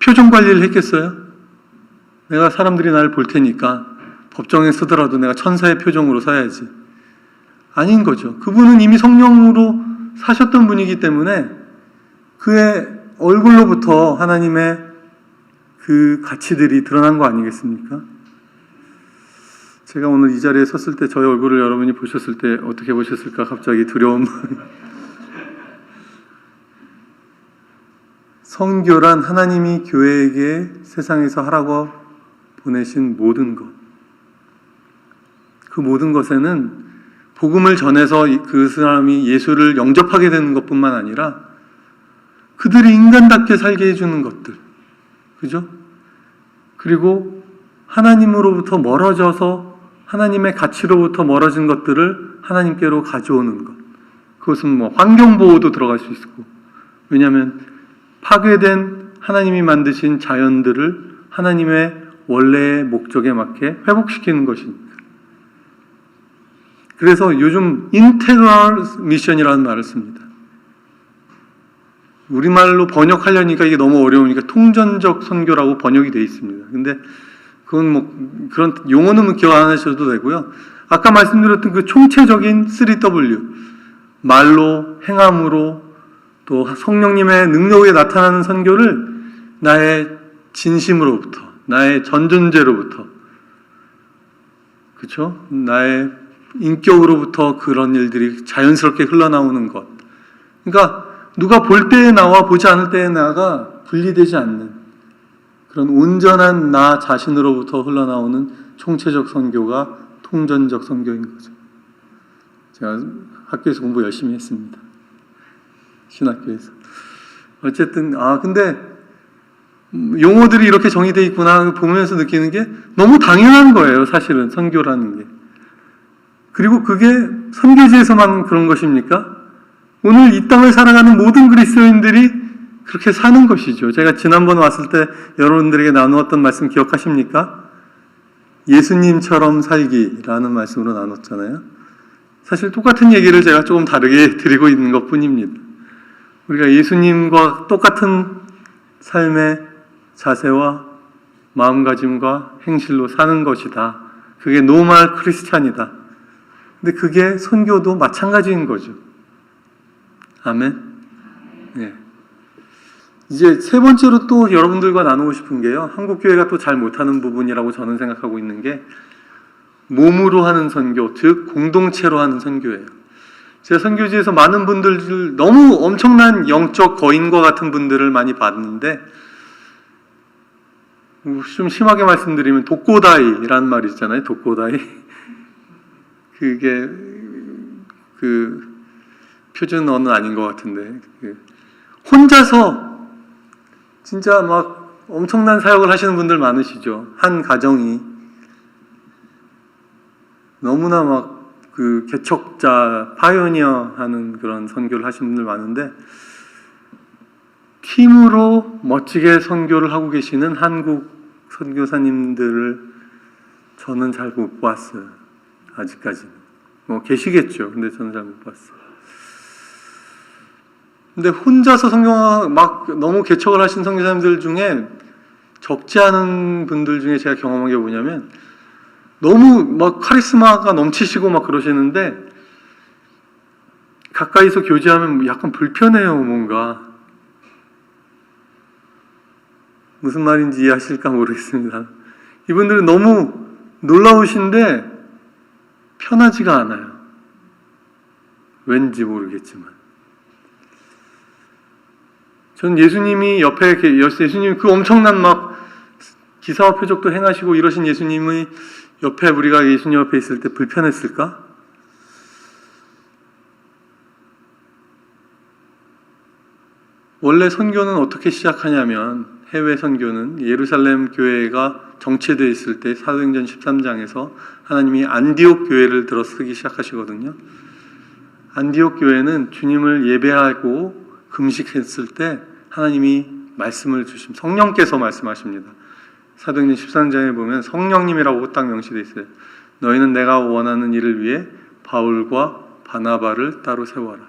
표정 관리를 했겠어요? 내가 사람들이 나를 볼 테니까 법정에 서더라도 내가 천사의 표정으로 서야지. 아닌 거죠. 그분은 이미 성령으로 사셨던 분이기 때문에 그의 얼굴로부터 하나님의 그 가치들이 드러난 거 아니겠습니까? 제가 오늘 이 자리에 섰을 때 저의 얼굴을 여러분이 보셨을 때 어떻게 보셨을까 갑자기 두려움. 선교란 하나님이 교회에게 세상에서 하라고 보내신 모든 것. 그 모든 것에는 복음을 전해서 그 사람이 예수를 영접하게 되는 것뿐만 아니라 그들이 인간답게 살게 해주는 것들. 그죠? 그리고 하나님으로부터 멀어져서 하나님의 가치로부터 멀어진 것들을 하나님께로 가져오는 것. 그것은 뭐 환경보호도 들어갈 수 있고. 왜냐하면 파괴된 하나님이 만드신 자연들을 하나님의 원래의 목적에 맞게 회복시키는 것입니다. 그래서 요즘 인테그럴 미션이라는 말을 씁니다. 우리말로 번역하려니까 이게 너무 어려우니까 통전적 선교라고 번역이 되어 있습니다. 근데 그건 뭐 그런 용어는 기억 안 하셔도 되고요. 아까 말씀드렸던 그 총체적인 3W 말로 행함으로 또 성령님의 능력에 나타나는 선교를 나의 진심으로부터 나의 전존재로부터 그렇죠? 나의 인격으로부터 그런 일들이 자연스럽게 흘러나오는 것. 그러니까 누가 볼 때의 나와 보지 않을 때의 나가 분리되지 않는 그런 온전한 나 자신으로부터 흘러나오는 총체적 선교가 통전적 선교인 거죠. 제가 학교에서 공부 열심히 했습니다. 신학교에서. 어쨌든 근데 용어들이 이렇게 정의되어 있구나 보면서 느끼는 게 너무 당연한 거예요. 사실은 선교라는 게. 그리고 그게 선교지에서만 그런 것입니까? 오늘 이 땅을 살아가는 모든 그리스도인들이 그렇게 사는 것이죠. 제가 지난번 왔을 때 여러분들에게 나누었던 말씀 기억하십니까? 예수님처럼 살기라는 말씀으로 나눴잖아요. 사실 똑같은 얘기를 제가 조금 다르게 드리고 있는 것 뿐입니다. 우리가 예수님과 똑같은 삶의 자세와 마음가짐과 행실로 사는 것이다. 그게 노멀 크리스찬이다. 근데 그게 선교도 마찬가지인 거죠. 아멘. 네. 이제 세 번째로 또 여러분들과 나누고 싶은 게요. 한국교회가 또 잘 못하는 부분이라고 저는 생각하고 있는 게 몸으로 하는 선교, 즉 공동체로 하는 선교예요. 제가 선교지에서 많은 분들, 너무 엄청난 영적 거인과 같은 분들을 많이 봤는데 좀 심하게 말씀드리면 독고다이라는 말이 있잖아요. 독고다이. 그게 그 표준 언어는 아닌 것 같은데 혼자서 진짜 막 엄청난 사역을 하시는 분들 많으시죠. 한 가정이 너무나 막 그 개척자, 파이오니어 하는 그런 선교를 하시는 분들 많은데 팀으로 멋지게 선교를 하고 계시는 한국 선교사님들을 저는 잘 못 봤어요. 아직까지는. 뭐 계시겠죠. 근데 저는 잘 못 봤어요. 근데 혼자서 성경 막 너무 개척을 하신 선교사님들 중에 적지 않은 분들 중에 제가 경험한 게 뭐냐면 너무 막 카리스마가 넘치시고 막 그러시는데 가까이서 교제하면 약간 불편해요. 뭔가 무슨 말인지 이해하실까 모르겠습니다. 이분들은 너무 놀라우신데 편하지가 않아요. 왠지 모르겠지만 전 예수님이 옆에 예수님 그 엄청난 막 기사와 표적도 행하시고 이러신 예수님의 옆에 우리가 예수님 옆에 있을 때 불편했을까? 원래 선교는 어떻게 시작하냐면 해외 선교는 예루살렘 교회가 정체되어 있을 때 사도행전 13장에서 하나님이 안디옥 교회를 들어 쓰기 시작하시거든요. 안디옥 교회는 주님을 예배하고 금식했을 때 하나님이 말씀을 주심, 성령께서 말씀하십니다. 사도행전 13장에 보면 성령님이라고 딱 명시되어 있어요. 너희는 내가 원하는 일을 위해 바울과 바나바를 따로 세워라.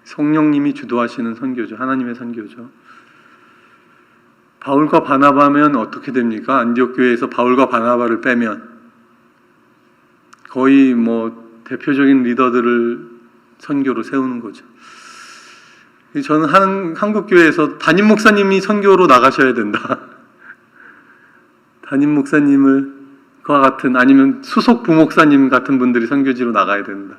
성령님이 주도하시는 선교죠. 하나님의 선교죠. 바울과 바나바면 어떻게 됩니까? 안디옥 교회에서 바울과 바나바를 빼면 거의 뭐 대표적인 리더들을 선교로 세우는 거죠. 저는 한국 교회에서 담임 목사님이 선교로 나가셔야 된다. 담임 목사님을 그와 같은 아니면 수석 부목사님 같은 분들이 선교지로 나가야 된다.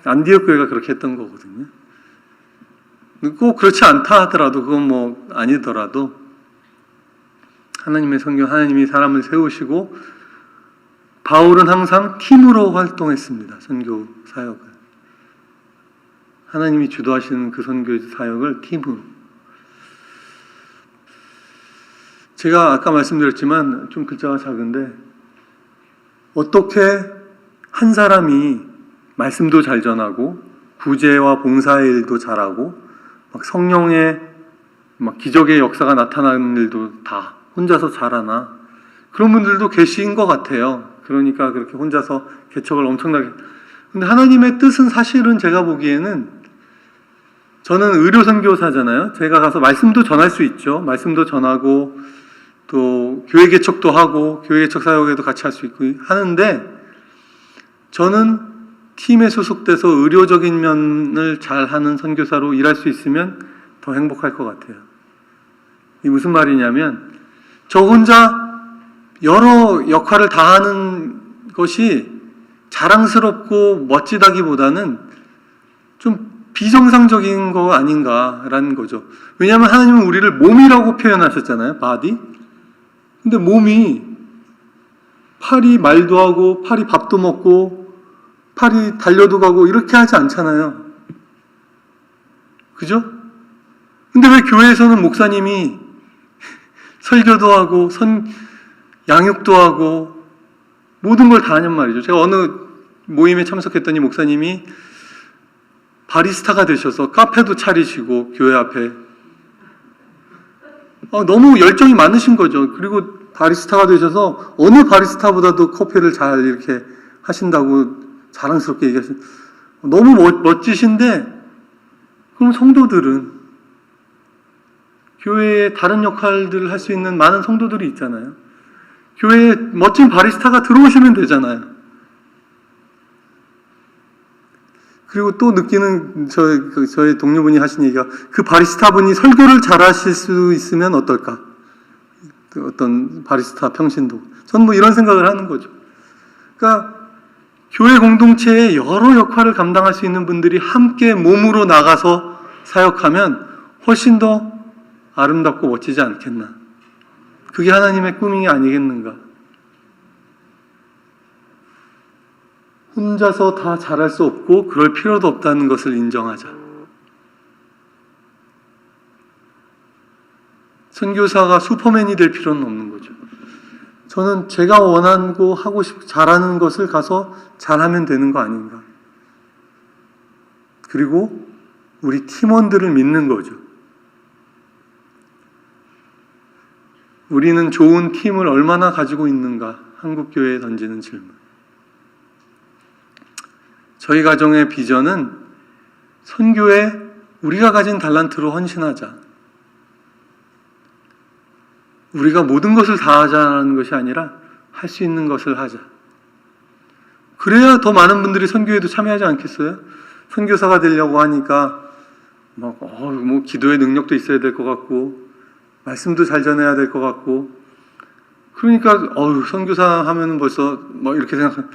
안디옥 교회가 그렇게 했던 거거든요. 꼭 그렇지 않다 하더라도 그건 뭐 아니더라도 하나님의 선교, 하나님이 사람을 세우시고 바울은 항상 팀으로 활동했습니다. 선교 사역을. 하나님이 주도하시는 그 선교 사역을 팀으로. 제가 아까 말씀드렸지만 좀 글자가 작은데 어떻게 한 사람이 말씀도 잘 전하고 구제와 봉사의 일도 잘하고 막 성령의 막 기적의 역사가 나타나는 일도 다 혼자서 잘하나 그런 분들도 계신 것 같아요. 그러니까 그렇게 혼자서 개척을 엄청나게. 근데 하나님의 뜻은 사실은 제가 보기에는 저는 의료 선교사잖아요. 제가 가서 말씀도 전할 수 있죠. 말씀도 전하고 또 교회 개척도 하고 교회 개척 사역에도 같이 할 수 있고 하는데 저는 팀에 소속돼서 의료적인 면을 잘하는 선교사로 일할 수 있으면 더 행복할 것 같아요. 이게 무슨 말이냐면 저 혼자 여러 역할을 다 하는 것이 자랑스럽고 멋지다기보다는 좀 비정상적인 거 아닌가라는 거죠. 왜냐하면 하나님은 우리를 몸이라고 표현하셨잖아요. 바디. 근데 몸이 팔이 말도 하고 팔이 밥도 먹고 팔이 달려도 가고 이렇게 하지 않잖아요. 그죠? 근데 왜 교회에서는 목사님이 설교도 하고 양육도 하고 모든 걸 다 하냔 말이죠. 제가 어느 모임에 참석했더니 목사님이 바리스타가 되셔서 카페도 차리시고 교회 앞에 너무 열정이 많으신 거죠. 그리고 바리스타가 되셔서 어느 바리스타보다도 커피를 잘 이렇게 하신다고 자랑스럽게 얘기하시는 너무 멋지신데 그럼 성도들은 교회에 다른 역할들을 할 수 있는 많은 성도들이 있잖아요. 교회에 멋진 바리스타가 들어오시면 되잖아요. 그리고 또 느끼는 저의 동료분이 하신 얘기가 그 바리스타분이 설교를 잘하실 수 있으면 어떨까? 어떤 바리스타 평신도. 저는 뭐 이런 생각을 하는 거죠. 그러니까 교회 공동체에 여러 역할을 감당할 수 있는 분들이 함께 몸으로 나가서 사역하면 훨씬 더 아름답고 멋지지 않겠나. 그게 하나님의 꿈이 아니겠는가. 혼자서 다 잘할 수 없고 그럴 필요도 없다는 것을 인정하자. 선교사가 슈퍼맨이 될 필요는 없는 거죠. 저는 제가 원하고 하고 잘하는 것을 가서 잘하면 되는 거 아닌가. 그리고 우리 팀원들을 믿는 거죠. 우리는 좋은 팀을 얼마나 가지고 있는가? 한국교회에 던지는 질문. 저희 가정의 비전은 선교에 우리가 가진 달란트로 헌신하자. 우리가 모든 것을 다 하자는 것이 아니라 할 수 있는 것을 하자. 그래야 더 많은 분들이 선교에도 참여하지 않겠어요? 선교사가 되려고 하니까 뭐 기도의 능력도 있어야 될 것 같고 말씀도 잘 전해야 될 것 같고 그러니까 선교사 하면은 벌써 이렇게 생각하는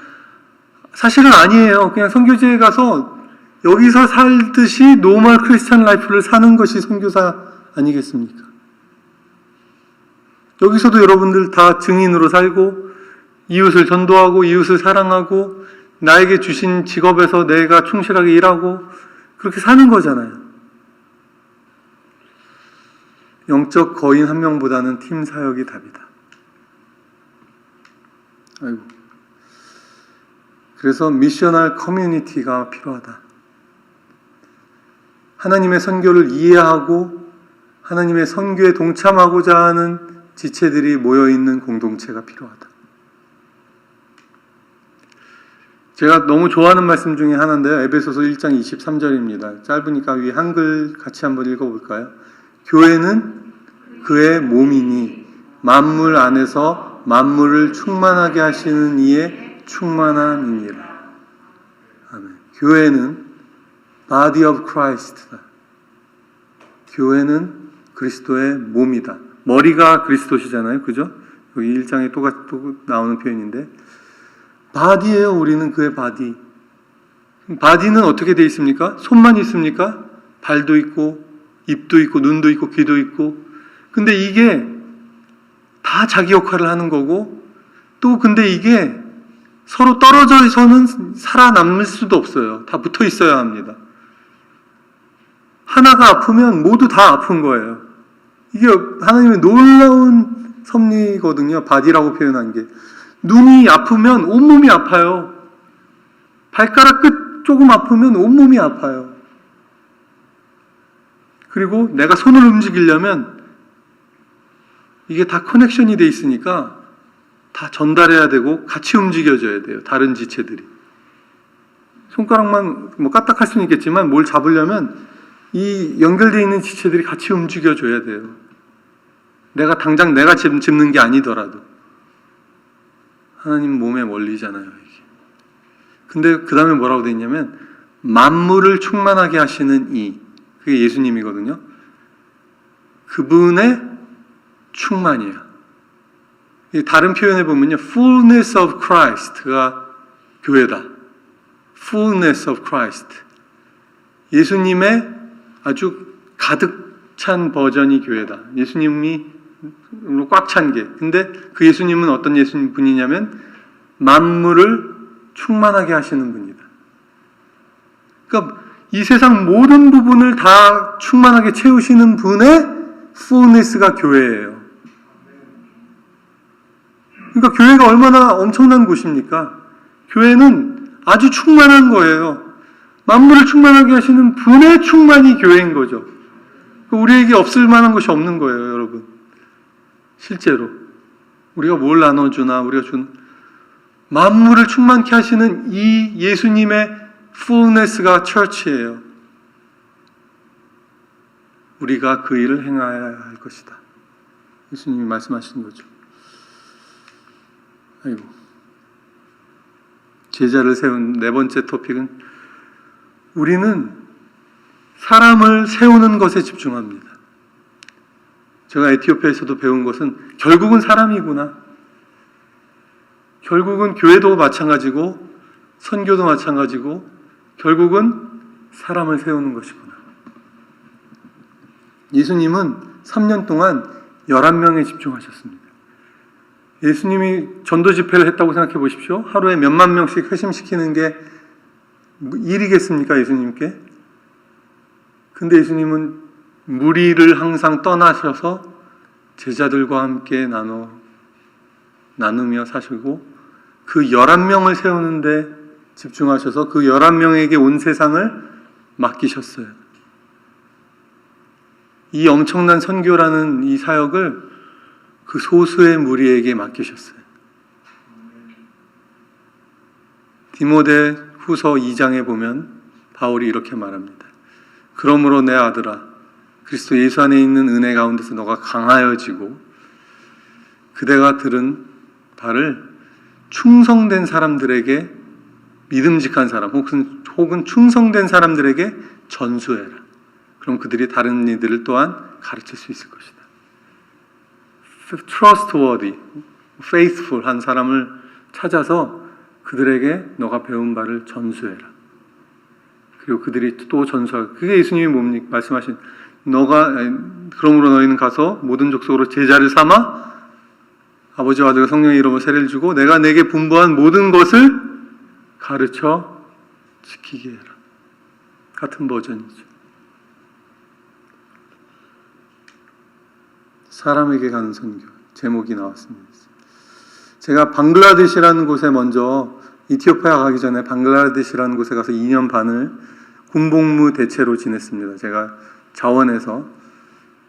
사실은 아니에요. 그냥 선교지에 가서 여기서 살듯이 노멀 크리스찬 라이프를 사는 것이 선교사 아니겠습니까? 여기서도 여러분들 다 증인으로 살고 이웃을 전도하고 이웃을 사랑하고 나에게 주신 직업에서 내가 충실하게 일하고 그렇게 사는 거잖아요. 영적 거인 한 명보다는 팀 사역이 답이다. 아이고. 그래서 미셔널 커뮤니티가 필요하다. 하나님의 선교를 이해하고 하나님의 선교에 동참하고자 하는 지체들이 모여있는 공동체가 필요하다. 제가 너무 좋아하는 말씀 중에 하나인데요. 에베소서 1장 23절입니다. 짧으니까 위에 한글 같이 한번 읽어볼까요? 교회는 그의 몸이니 만물 안에서 만물을 충만하게 하시는 이의 충만함이니라. 아멘. 교회는 body of Christ다. 교회는 그리스도의 몸이다. 머리가 그리스도시잖아요. 그죠? 여기 1장에 또 나오는 표현인데 바디예요. 우리는 그의 바디. 바디는 어떻게 되어 있습니까? 손만 있습니까? 발도 있고 입도 있고 눈도 있고 귀도 있고 근데 이게 다 자기 역할을 하는 거고 또 근데 이게 서로 떨어져서는 살아남을 수도 없어요. 다 붙어 있어야 합니다. 하나가 아프면 모두 다 아픈 거예요. 이게 하나님의 놀라운 섭리거든요. 바디라고 표현한 게. 눈이 아프면 온몸이 아파요. 발가락 끝 조금 아프면 온몸이 아파요. 그리고 내가 손을 움직이려면 이게 다 커넥션이 돼 있으니까 다 전달해야 되고 같이 움직여줘야 돼요. 다른 지체들이. 손가락만 까딱할 수는 있겠지만 뭘 잡으려면 이 연결되어 있는 지체들이 같이 움직여줘야 돼요. 당장 내가 짚는 게 아니더라도. 하나님 몸에 원리잖아요, 이게. 근데 그 다음에 뭐라고 되어 있냐면 만물을 충만하게 하시는 그게 예수님이거든요. 그분의 충만이에요. 다른 표현에 보면요, fullness of Christ가 교회다. fullness of Christ. 예수님의 아주 가득 찬 버전이 교회다. 예수님이 꽉 찬 게. 근데 그 예수님은 어떤 예수님 분이냐면 만물을 충만하게 하시는 분이다. 그러니까 이 세상 모든 부분을 다 충만하게 채우시는 분의 fullness가 교회예요. 그러니까 교회가 얼마나 엄청난 곳입니까? 교회는 아주 충만한 거예요. 만물을 충만하게 하시는 분의 충만이 교회인 거죠. 우리에게 없을 만한 것이 없는 거예요, 여러분. 실제로. 우리가 뭘 나눠주나, 만물을 충만케 하시는 이 예수님의 fullness가 church예요. 우리가 그 일을 행해야 할 것이다. 예수님이 말씀하신 거죠. 아이고. 제자를 세운 네 번째 토픽은 우리는 사람을 세우는 것에 집중합니다. 제가 에티오피아에서도 배운 것은 결국은 사람이구나. 결국은 교회도 마찬가지고 선교도 마찬가지고 결국은 사람을 세우는 것이구나. 예수님은 3년 동안 11명에 집중하셨습니다. 예수님이 전도 집회를 했다고 생각해 보십시오. 하루에 몇만 명씩 회심시키는 게 일이겠습니까, 예수님께? 근데 예수님은 무리를 항상 떠나셔서 제자들과 함께 나누며 사시고 그 11명을 세우는데 집중하셔서 그 11명에게 온 세상을 맡기셨어요. 이 엄청난 선교라는 이 사역을 그 소수의 무리에게 맡기셨어요. 디모데 후서 2장에 보면 바울이 이렇게 말합니다. 그러므로 내 아들아, 그리스도 예수 안에 있는 은혜 가운데서 너가 강하여지고 그대가 들은 바를 충성된 사람들에게, 믿음직한 사람 혹은 충성된 사람들에게 전수해라. 그럼 그들이 다른 이들을 또한 가르칠 수 있을 것이다. trustworthy, faithful 한 사람을 찾아서 그들에게 너가 배운 바를 전수해라. 그리고 그들이 또 전수하고, 그게 예수님이 뭡니까? 말씀하신 그러므로 너희는 가서 모든 족속으로 제자를 삼아 아버지와 아들과 성령의 이름으로 세례를 주고 내가 내게 분부한 모든 것을 가르쳐 지키게 해라. 같은 버전이죠. 사람에게 가는 선교 제목이 나왔습니다. 제가 방글라데시라는 곳에 먼저 이티오피아 가기 전에 방글라데시라는 곳에 가서 2년 반을 군복무 대체로 지냈습니다. 제가 자원에서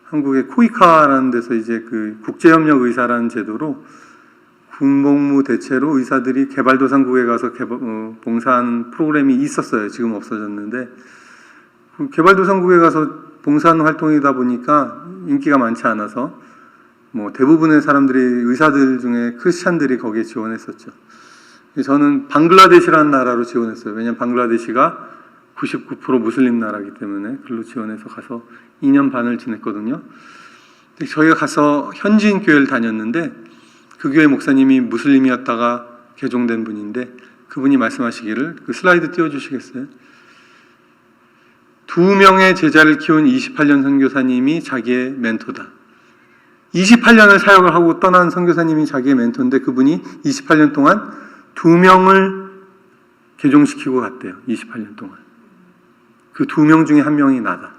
한국의 코이카라는 데서 이제 그 국제협력 의사라는 제도로 군복무 대체로 의사들이 개발도상국에 가서 봉사하는 프로그램이 있었어요. 지금 없어졌는데 개발도상국에 가서 봉사하는 활동이다 보니까 인기가 많지 않아서 대부분의 사람들이, 의사들 중에 크리스찬들이 거기에 지원했었죠. 저는 방글라데시라는 나라로 지원했어요. 왜냐하면 방글라데시가 99% 무슬림 나라이기 때문에 글로 지원해서 가서 2년 반을 지냈거든요. 저희가 가서 현지인 교회를 다녔는데 그 교회 목사님이 무슬림이었다가 개종된 분인데 그분이 말씀하시기를, 그 슬라이드 띄워주시겠어요? 2명의 제자를 키운 28년 선교사님이 자기의 멘토다. 28년을 사역을 하고 떠난 선교사님이 자기의 멘토인데 그분이 28년 동안 2명을 개종시키고 갔대요. 28년 동안. 그 2명 중에 1명이 나다.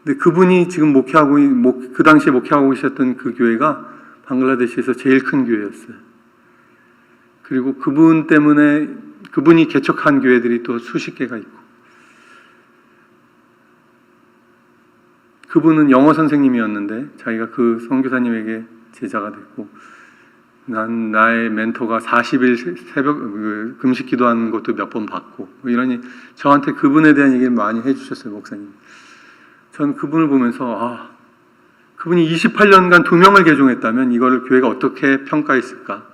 근데 그분이 지금 그 당시에 목회하고 계셨던 그 교회가 방글라데시에서 제일 큰 교회였어요. 그리고 그분 때문에, 그분이 개척한 교회들이 또 수십 개가 있고, 그분은 영어 선생님이었는데 자기가 그 선교사님에게 제자가 됐고, 나의 멘토가 40일 새벽 금식 기도하는 것도 몇 번 봤고, 이러니 저한테 그분에 대한 얘기를 많이 해주셨어요, 목사님. 전 그분을 보면서 그분이 28년간 2명을 개종했다면 이거를 교회가 어떻게 평가했을까?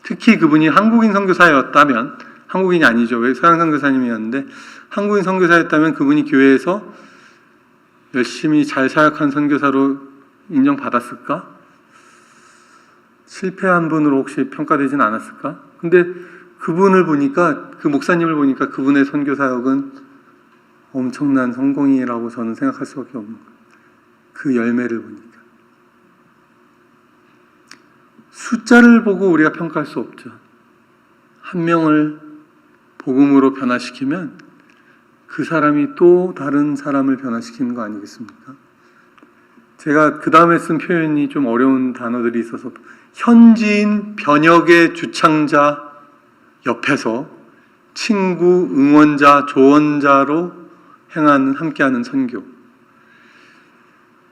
특히 그분이 한국인 선교사였다면, 한국인이 아니죠, 왜 서양 선교사님이었는데 한국인 선교사였다면 그분이 교회에서 열심히 잘 사역한 선교사로 인정받았을까? 실패한 분으로 혹시 평가되진 않았을까? 근데 그분을 보니까, 그 목사님을 보니까 그분의 선교 사역은 엄청난 성공이라고 저는 생각할 수밖에 없는 거예요. 그 열매를 보니까. 숫자를 보고 우리가 평가할 수 없죠. 한 명을 복음으로 변화시키면 그 사람이 또 다른 사람을 변화시키는 거 아니겠습니까? 제가 그 다음에 쓴 표현이 좀 어려운 단어들이 있어서, 현지인 변혁의 주창자 옆에서 친구, 응원자, 조언자로 함께하는 선교.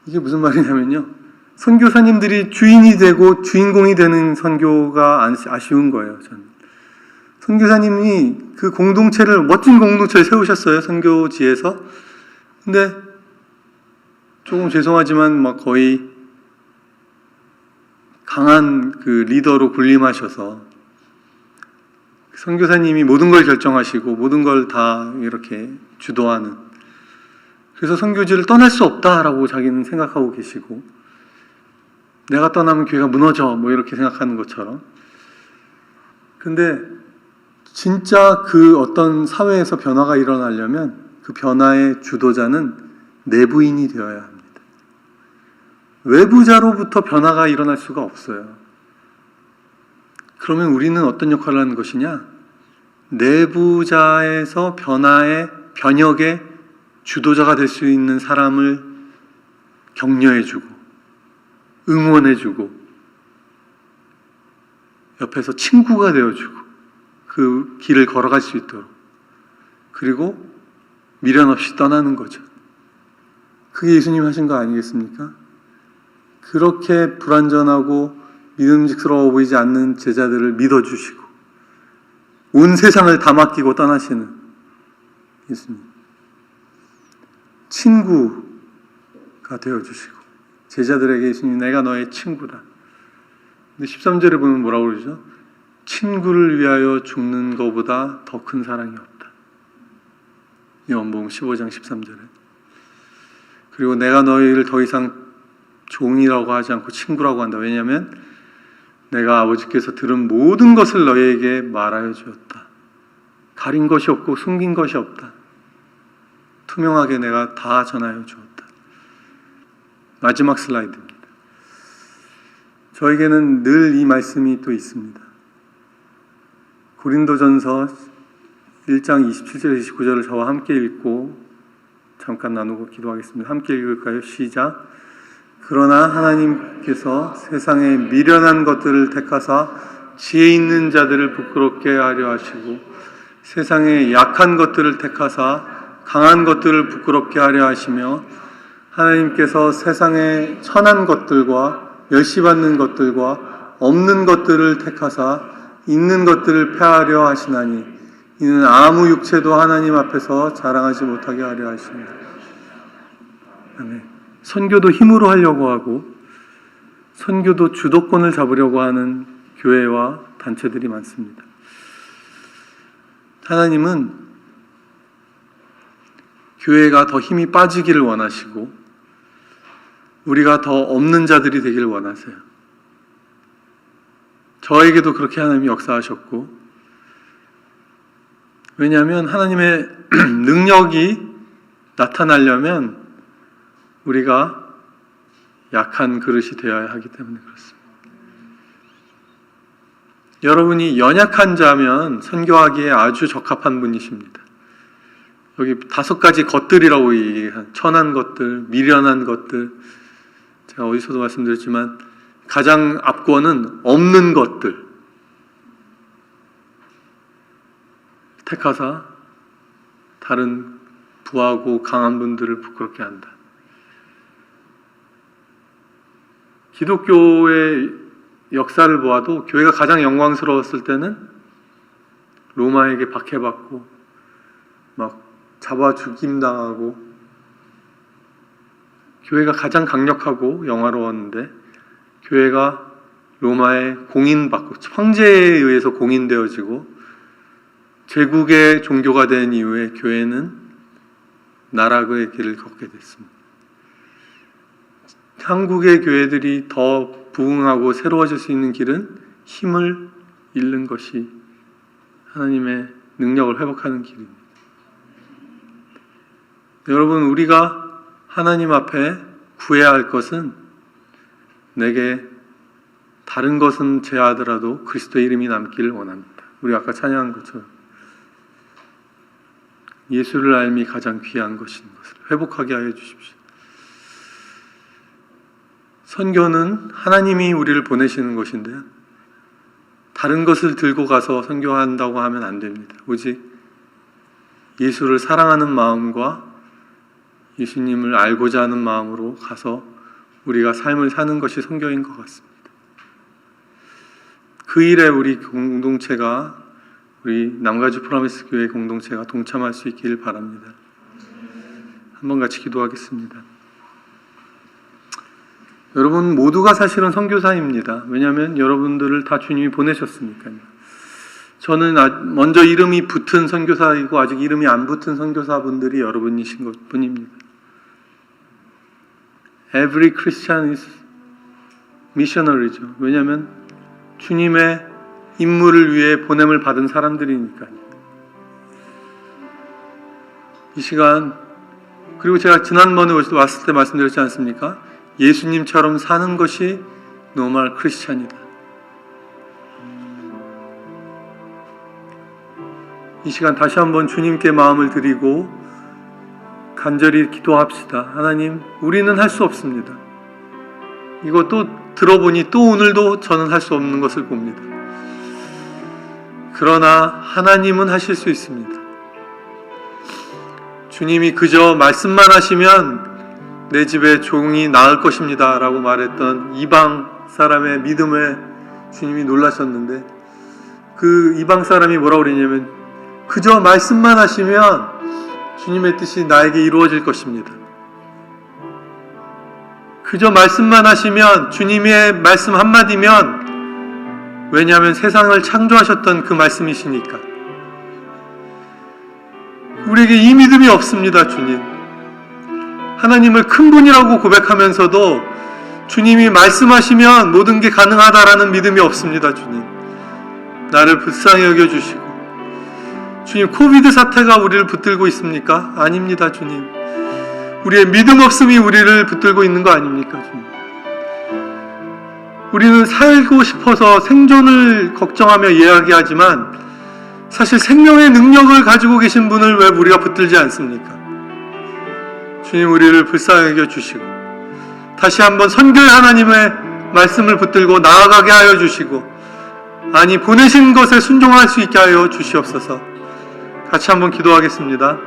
이게 무슨 말이냐면요, 선교사님들이 주인이 되고 주인공이 되는 선교가 아쉬운 거예요. 저는 선교사님이 그 공동체를, 멋진 공동체를 세우셨어요, 선교지에서. 근데 조금 죄송하지만 거의 강한 그 리더로 군림하셔서 선교사님이 모든 걸 결정하시고 모든 걸 다 이렇게 주도하는, 그래서 선교지를 떠날 수 없다라고 자기는 생각하고 계시고, 내가 떠나면 교회가 무너져 뭐 이렇게 생각하는 것처럼. 근데 진짜 그 어떤 사회에서 변화가 일어나려면 그 변화의 주도자는 내부인이 되어야 합니다. 외부자로부터 변화가 일어날 수가 없어요. 그러면 우리는 어떤 역할을 하는 것이냐? 내부자에서 변혁의 주도자가 될 수 있는 사람을 격려해주고 응원해주고 옆에서 친구가 되어주고 그 길을 걸어갈 수 있도록, 그리고 미련 없이 떠나는 거죠. 그게 예수님이 하신 거 아니겠습니까? 그렇게 불완전하고 믿음직스러워 보이지 않는 제자들을 믿어주시고 온 세상을 다 맡기고 떠나시는 예수님, 친구가 되어주시고 제자들에게 예수님, 내가 너의 친구다. 근데 13절에 보면 뭐라고 그러죠? 친구를 위하여 죽는 것보다 더 큰 사랑이 없다. 요한복음 15장 13절에. 그리고 내가 너희를 더 이상 종이라고 하지 않고 친구라고 한다. 왜냐하면 내가 아버지께서 들은 모든 것을 너희에게 말하여 주었다. 가린 것이 없고 숨긴 것이 없다. 투명하게 내가 다 전하여 주었다. 마지막 슬라이드입니다. 저에게는 늘 이 말씀이 또 있습니다. 고린도전서 1장 27절 29절을 저와 함께 읽고 잠깐 나누고 기도하겠습니다. 함께 읽을까요? 시작. 그러나 하나님께서 세상에 미련한 것들을 택하사 지혜 있는 자들을 부끄럽게 하려 하시고, 세상에 약한 것들을 택하사 강한 것들을 부끄럽게 하려 하시며, 하나님께서 세상에 천한 것들과 멸시받는 것들과 없는 것들을 택하사 있는 것들을 폐하려 하시나니, 이는 아무 육체도 하나님 앞에서 자랑하지 못하게 하려 하십니다. 아멘. 선교도 힘으로 하려고 하고 선교도 주도권을 잡으려고 하는 교회와 단체들이 많습니다. 하나님은 교회가 더 힘이 빠지기를 원하시고 우리가 더 없는 자들이 되기를 원하세요. 저에게도 그렇게 하나님이 역사하셨고, 왜냐하면 하나님의 능력이 나타나려면 우리가 약한 그릇이 되어야 하기 때문에 그렇습니다. 여러분이 연약한 자면 선교하기에 아주 적합한 분이십니다. 여기 5가지 것들이라고 얘기한, 천한 것들, 미련한 것들, 제가 어디서도 말씀드렸지만 가장 앞권은 없는 것들 택하사 다른 부하고 강한 분들을 부끄럽게 한다. 기독교의 역사를 보아도 교회가 가장 영광스러웠을 때는 로마에게 박해받고 막 잡아 죽임당하고 교회가 가장 강력하고 영화로웠는데, 교회가 로마에 공인받고 황제에 의해서 공인되어지고 제국의 종교가 된 이후에 교회는 나락의 길을 걷게 됐습니다. 한국의 교회들이 더 부흥하고 새로워질 수 있는 길은 힘을 잃는 것이 하나님의 능력을 회복하는 길입니다. 여러분, 우리가 하나님 앞에 구해야 할 것은, 내게 다른 것은 제하더라도 그리스도의 이름이 남기를 원합니다. 우리 아까 찬양한 것처럼 예수를 알미 가장 귀한 것인 것을 회복하게 하여 주십시오. 선교는 하나님이 우리를 보내시는 것인데요, 다른 것을 들고 가서 선교한다고 하면 안 됩니다. 오직 예수를 사랑하는 마음과 예수님을 알고자 하는 마음으로 가서 우리가 삶을 사는 것이 선교인 것 같습니다. 그 일에 우리 공동체가, 우리 남가주 프로미스 교회 공동체가 동참할 수 있기를 바랍니다. 한번 같이 기도하겠습니다. 여러분 모두가 사실은 선교사입니다. 왜냐하면 여러분들을 다 주님이 보내셨으니까요. 저는 먼저 이름이 붙은 선교사이고 아직 이름이 안 붙은 선교사분들이 여러분이신 것 뿐입니다. Every Christian is missionary죠. 왜냐하면 주님의 임무를 위해 보냄을 받은 사람들이니까요. 이 시간, 그리고 제가 지난번에 왔을 때 말씀드렸지 않습니까? 예수님처럼 사는 것이 노멀 크리스찬이다. 이 시간 다시 한번 주님께 마음을 드리고 간절히 기도합시다. 하나님, 우리는 할 수 없습니다. 이거 또 들어보니 또 오늘도 저는 할 수 없는 것을 봅니다. 그러나 하나님은 하실 수 있습니다. 주님이 그저 말씀만 하시면 내 집에 종이 나을 것입니다 라고 말했던 이방 사람의 믿음에 주님이 놀라셨는데, 그 이방 사람이 뭐라고 그랬냐면 그저 말씀만 하시면 주님의 뜻이 나에게 이루어질 것입니다. 그저 말씀만 하시면, 주님의 말씀 한마디면, 왜냐하면 세상을 창조하셨던 그 말씀이시니까. 우리에게 이 믿음이 없습니다. 주님, 하나님을 큰 분이라고 고백하면서도 주님이 말씀하시면 모든 게 가능하다라는 믿음이 없습니다. 주님, 나를 불쌍히 여겨주시고, 주님, 코비드 사태가 우리를 붙들고 있습니까? 아닙니다. 주님, 우리의 믿음 없음이 우리를 붙들고 있는 거 아닙니까? 주님, 우리는 살고 싶어서 생존을 걱정하며 이야기하지만 사실 생명의 능력을 가지고 계신 분을 왜 우리가 붙들지 않습니까? 주님, 우리를 불쌍히 여겨주시고 다시 한번 선교의 하나님의 말씀을 붙들고 나아가게 하여 주시고, 아니 보내신 것에 순종할 수 있게 하여 주시옵소서. 같이 한번 기도하겠습니다.